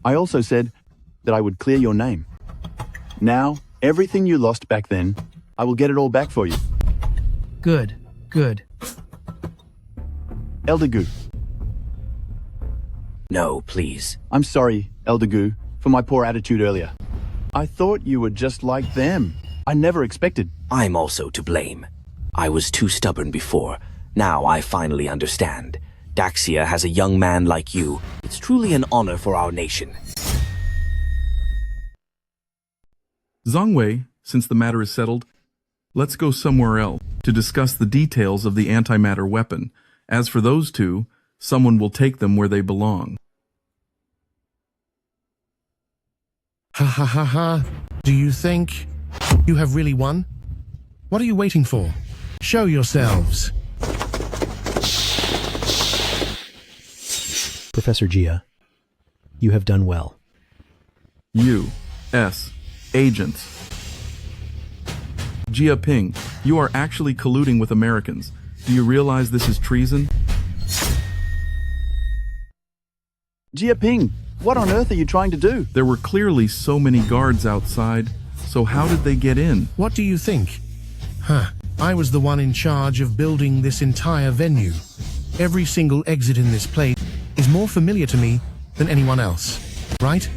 I also said that I would clear your name. Now, everything you lost back then, I will get it all back for you. Good, good. Elder Gu. No, please. I'm sorry, Elder Gu, for my poor attitude earlier. I thought you were just like them. I never expected. I'm also to blame. I was too stubborn before. Now I finally understand. Daxia has a young man like you. It's truly an honor for our nation. Zhongwei, since the matter is settled, let's go somewhere else to discuss the details of the antimatter weapon. As for those two, someone will take them where they belong. Ha ha ha ha. Do you think you have really won? What are you waiting for? Show yourselves. Professor Jia, you have done well. U.S. agents. Jia Ping, you are actually colluding with Americans. Do you realize this is treason? Jia Ping, what on earth are you trying to do? There were clearly so many guards outside, so how did they get in? What do you think? I was the one in charge of building this entire venue. Every single exit in this place is more familiar to me than anyone else, right?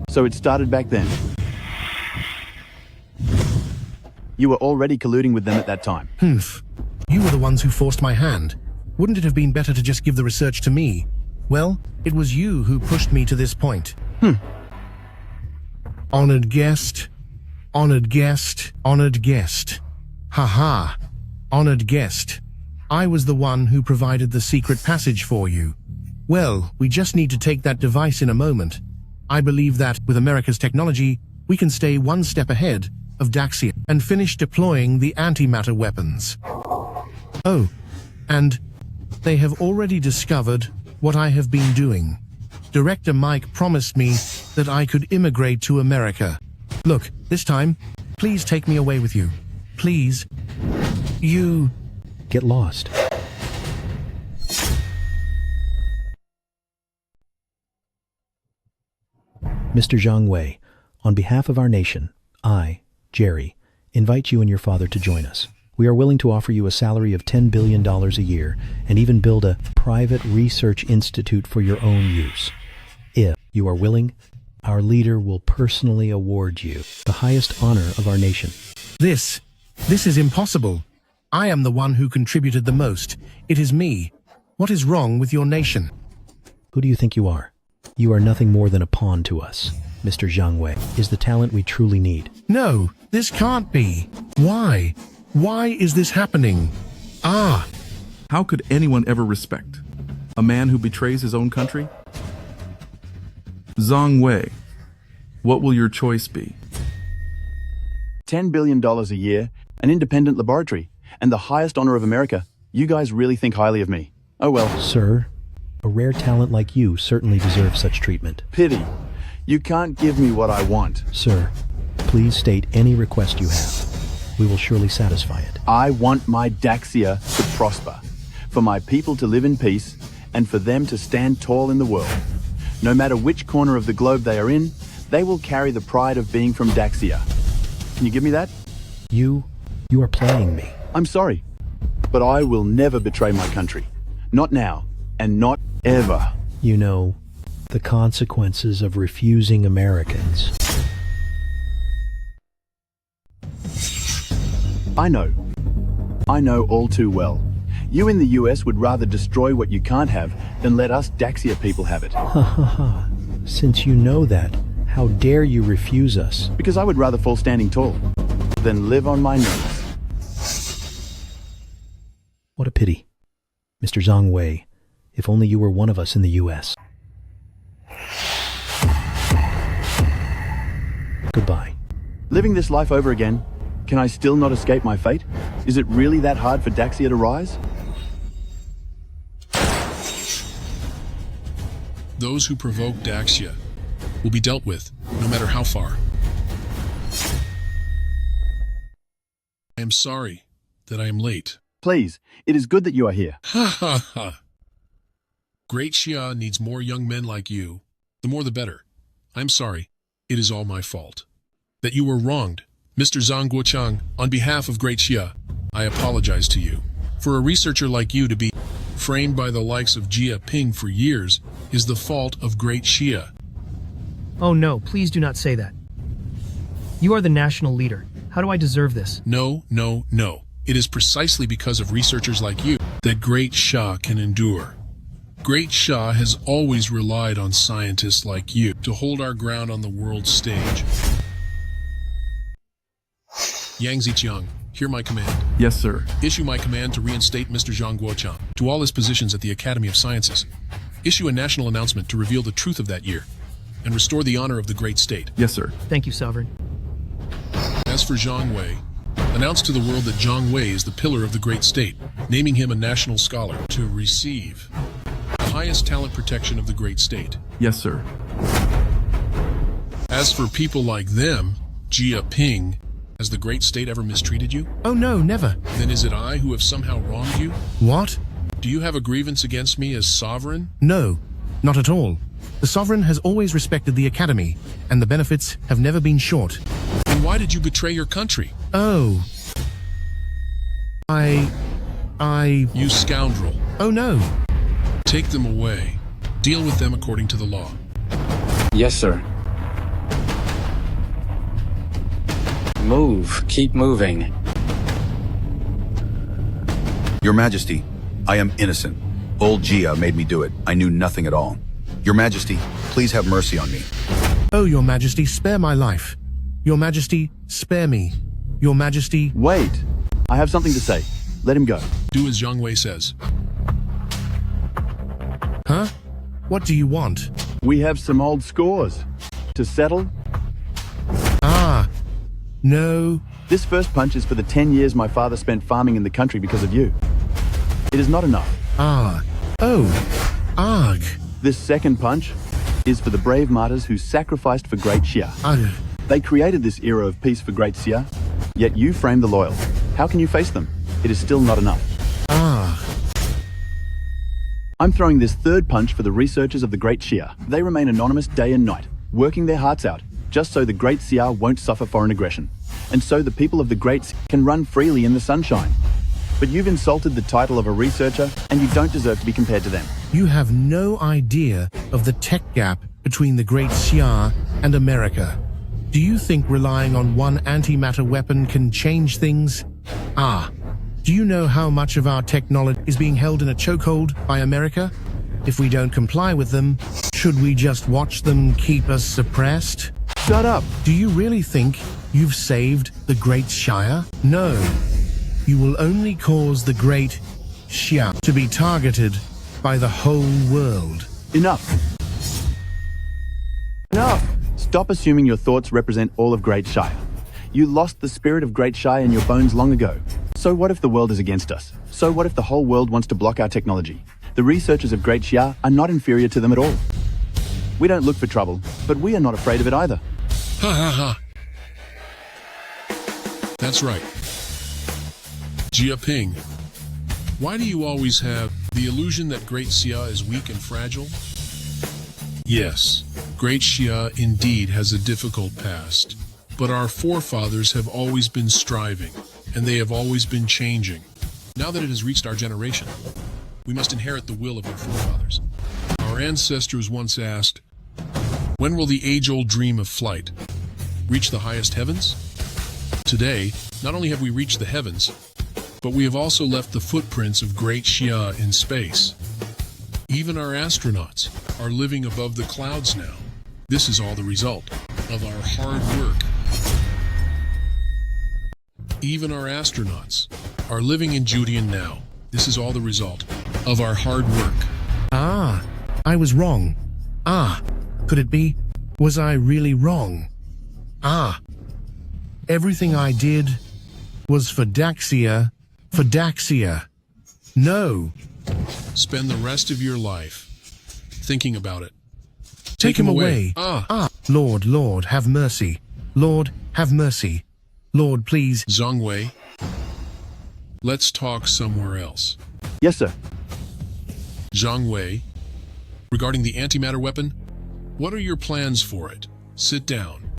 So it started back then. You were already colluding with them at that time. You were the ones who forced my hand. Wouldn't it have been better to just give the research to me? Well, it was you who pushed me to this point. Honored guest, honored guest, honored guest. Haha, honored guest. I was the one who provided the secret passage for you. Well, we just need to take that device in a moment. I believe that, with America's technology, we can stay one step ahead of Daxia and finish deploying the antimatter weapons. Oh, and they have already discovered what I have been doing. Director Mike promised me that I could immigrate to America. Look, this time, please take me away with you. Please. You... Get lost. Mr. Zhang Wei, on behalf of our nation, I, Jerry, invite you and your father to join us. We are willing to offer you a salary of $10 billion a year and even build a private research institute for your own use. If you are willing, our leader will personally award you the highest honor of our nation. This is impossible. I am the one who contributed the most. It is me. What is wrong with your nation? Who do you think you are? You are nothing more than a pawn to us. Mr. Zhang Wei is the talent we truly need. No, this can't be. Why? Why is this happening? How could anyone ever respect a man who betrays his own country? Zhang Wei, what will your choice be? $10 billion a year, an independent laboratory, and the highest honor of America. You guys really think highly of me. Oh well. Sir, a rare talent like you certainly deserves such treatment. Pity. You can't give me what I want. Sir, please state any request you have. We will surely satisfy it. I want my Daxia to prosper, for my people to live in peace, and for them to stand tall in the world. No matter which corner of the globe they are in, they will carry the pride of being from Daxia. Can you give me that? You are playing me. I'm sorry, but I will never betray my country. Not now, and not ever. You know, the consequences of refusing Americans. I know all too well. You in the US would rather destroy what you can't have than let us Daxia people have it. Ha ha ha. Since you know that, how dare you refuse us? Because I would rather fall standing tall than live on my knees. What a pity. Mr. Zhang Wei, if only you were one of us in the US. Goodbye. Living this life over again, can I still not escape my fate? Is it really that hard for Daxia to rise? Those who provoke Daxia will be dealt with, no matter how far. I am sorry that I am late. Please, it is good that you are here. Ha ha ha. Great Xia needs more young men like you. The more the better. I'm sorry. It is all my fault. That you were wronged. Mr. Zhang Guochang, on behalf of Great Xia, I apologize to you. For a researcher like you to be framed by the likes of Jia Ping for years is the fault of Great Xia. Oh no, please do not say that. You are the national leader. How do I deserve this? No, no, no. It is precisely because of researchers like you that Great Xia can endure. Great Xia has always relied on scientists like you to hold our ground on the world stage. Yang Ziqiang, hear my command. Yes, sir. Issue my command to reinstate Mr. Zhang Guochang to all his positions at the Academy of Sciences. Issue a national announcement to reveal the truth of that year and restore the honor of the great state. Yes, sir. Thank you, Sovereign. As for Zhang Wei, announce to the world that Zhang Wei is the pillar of the great state, naming him a national scholar to receive the highest talent protection of the great state. Yes, sir. As for people like them, Jia Ping, has the great state ever mistreated you? Oh no, never. Then is it I who have somehow wronged you? What? Do you have a grievance against me as sovereign? No, not at all. The sovereign has always respected the academy, and the benefits have never been short. Then why did you betray your country? Oh. You scoundrel. Oh no. Take them away. Deal with them according to the law. Yes, sir. Move. Keep moving. Your Majesty, I am innocent. Old Jia made me do it. I knew nothing at all. Your Majesty, please have mercy on me. Oh, Your Majesty, spare my life. Your Majesty, spare me. Your Majesty... Wait. I have something to say. Let him go. Do as Zhang Wei says. Huh? What do you want? We have some old scores. To settle? Ah. No. This first punch is for the 10 years my father spent farming in the country because of you. It is not enough. Ah. Oh. Arg. This second punch is for the brave martyrs who sacrificed for Great Xia. Arg. They created this era of peace for Great Xia, yet you framed the loyal. How can you face them? It is still not enough. Ah. I'm throwing this third punch for the researchers of the Great Xia. They remain anonymous day and night, working their hearts out, just so the Great Xia won't suffer foreign aggression, and so the people of the Great Xia can run freely in the sunshine. But you've insulted the title of a researcher, and you don't deserve to be compared to them. You have no idea of the tech gap between the Great Xia and America. Do you think relying on one antimatter weapon can change things? Ah. Do you know how much of our technology is being held in a chokehold by America? If we don't comply with them, should we just watch them keep us suppressed? Shut up! Do you really think you've saved the Great Xia? No. You will only cause the Great Xia to be targeted by the whole world. Enough! Enough! Stop assuming your thoughts represent all of Great Xia. You lost the spirit of Great Xia in your bones long ago. So what if the world is against us? So what if the whole world wants to block our technology? The researchers of Great Xia are not inferior to them at all. We don't look for trouble, but we are not afraid of it either. Ha ha ha. That's right. Jia Ping, why do you always have the illusion that Great Xia is weak and fragile? Yes, Great Xia indeed has a difficult past, but our forefathers have always been striving, and they have always been changing. Now that it has reached our generation, we must inherit the will of our forefathers. Our ancestors once asked, when will the age-old dream of flight reach the highest heavens? Today, not only have we reached the heavens, but we have also left the footprints of Great Xia in space. Even our astronauts are living above the clouds now. This is all the result of our hard work. Even our astronauts are living in Judean now. This is all the result of our hard work. Ah, I was wrong. Ah, could it be? Was I really wrong? Ah, everything I did was for Daxia. For Daxia. No. Spend the rest of your life thinking about it. Take him away. Ah. Lord, Lord, have mercy. Lord, have mercy. Lord, please. Zhang Wei, Let's talk somewhere else. Yes, sir. Zhang Wei, regarding the antimatter weapon, what are your plans for it? Sit down.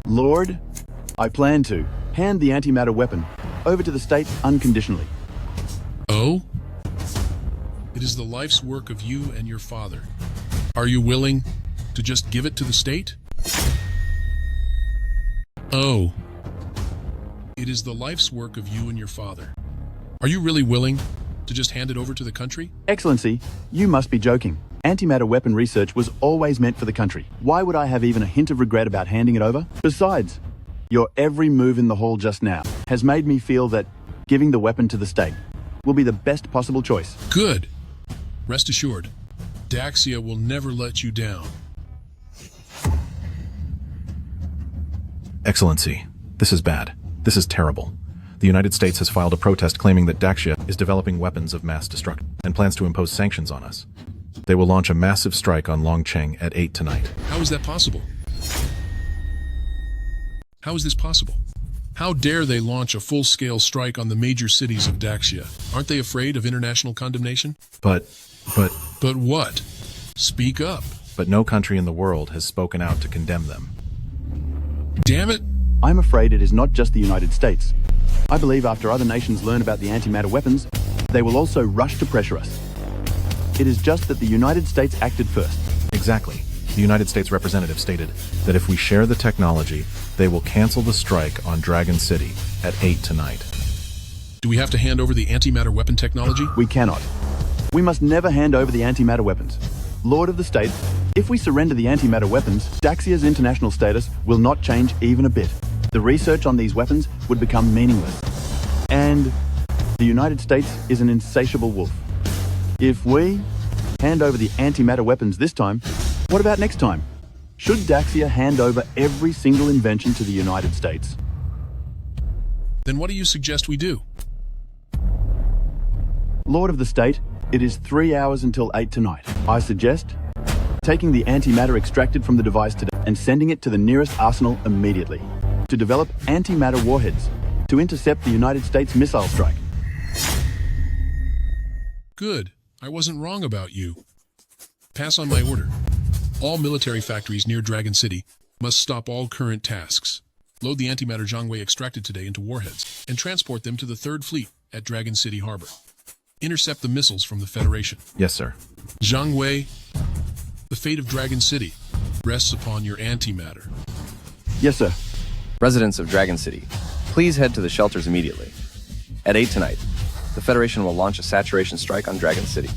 Lord, I plan to hand the antimatter weapon over to the state unconditionally. Oh? It is the life's work of you and your father. Are you willing to just give it to the state? Oh. It is the life's work of you and your father. Are you really willing to just hand it over to the country? Excellency, you must be joking. Antimatter weapon research was always meant for the country. Why would I have even a hint of regret about handing it over? Besides, your every move in the hall just now has made me feel that giving the weapon to the state will be the best possible choice. Good. Rest assured, Daxia will never let you down. Excellency, this is bad. This is terrible. The United States has filed a protest claiming that Daxia is developing weapons of mass destruction and plans to impose sanctions on us. They will launch a massive strike on Longcheng at 8 tonight. How is that possible? How is this possible? How dare they launch a full-scale strike on the major cities of Daxia? Aren't they afraid of international condemnation? But what? Speak up. But no country in the world has spoken out to condemn them. Damn it! I'm afraid it is not just the United States. I believe after other nations learn about the antimatter weapons, they will also rush to pressure us. It is just that the United States acted first. Exactly. The United States representative stated that if we share the technology, they will cancel the strike on Dragon City at 8 tonight. Do we have to hand over the antimatter weapon technology? We cannot. We must never hand over the antimatter weapons. Lord of the State, if we surrender the antimatter weapons, Daxia's international status will not change even a bit. The research on these weapons would become meaningless. And the United States is an insatiable wolf. If we hand over the antimatter weapons this time, what about next time? Should Daxia hand over every single invention to the United States? Then what do you suggest we do? Lord of the State, it is 3 hours until 8 tonight. I suggest taking the antimatter extracted from the device today and sending it to the nearest arsenal immediately to develop antimatter warheads to intercept the United States missile strike. Good. I wasn't wrong about you. Pass on my order. All military factories near Dragon City must stop all current tasks. Load the antimatter Zhang Wei extracted today into warheads and transport them to the 3rd Fleet at Dragon City Harbor. Intercept the missiles from the Federation. Yes, sir. Zhang Wei, the fate of Dragon City rests upon your antimatter. Yes, sir. Residents of Dragon City, please head to the shelters immediately. At 8 tonight, the Federation will launch a saturation strike on Dragon City.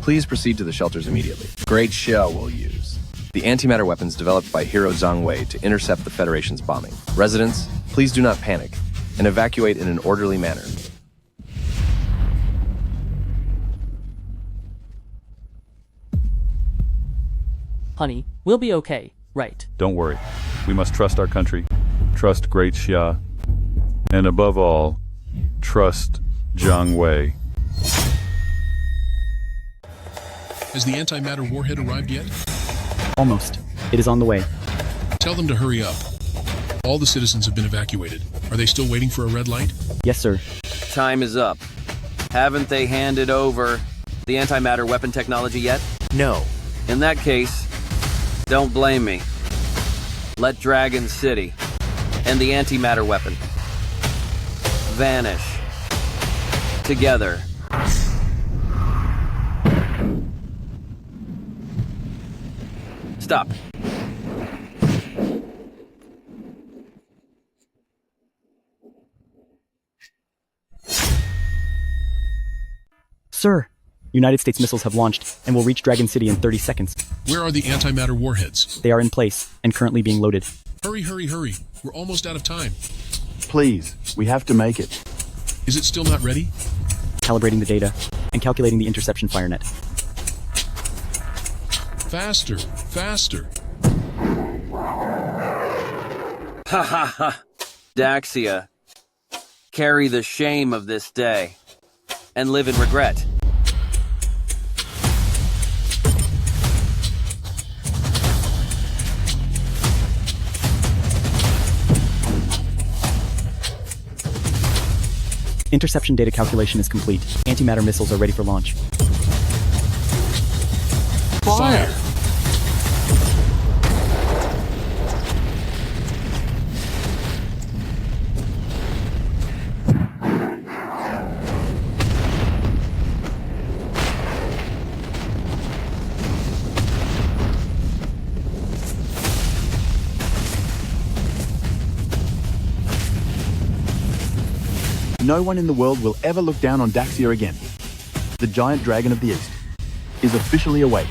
Please proceed to the shelters immediately. Great shell we'll use. The antimatter weapons developed by Hero Zhang Wei to intercept the Federation's bombing. Residents, please do not panic and evacuate in an orderly manner. Honey, we'll be okay, right? Don't worry. We must trust our country, trust Great Xia, and above all, trust Zhang Wei. Has the antimatter warhead arrived yet? Almost. It is on the way. Tell them to hurry up. All the citizens have been evacuated. Are they still waiting for a red light? Yes, sir. Time is up. Haven't they handed over the antimatter weapon technology yet? No. In that case, don't blame me. Let Dragon City and the antimatter weapon vanish together. Stop. Sir, United States missiles have launched and will reach Dragon City in 30 seconds. Where are the antimatter warheads? They are in place and currently being loaded. Hurry, hurry, hurry. We're almost out of time. Please, we have to make it. Is it still not ready? Calibrating the data and calculating the interception fire net. Faster, faster. Ha ha ha. Daxia, carry the shame of this day and live in regret. Interception data calculation is complete. Antimatter missiles are ready for launch. Fire! No one in the world will ever look down on Daxia again. The giant dragon of the East is officially awake.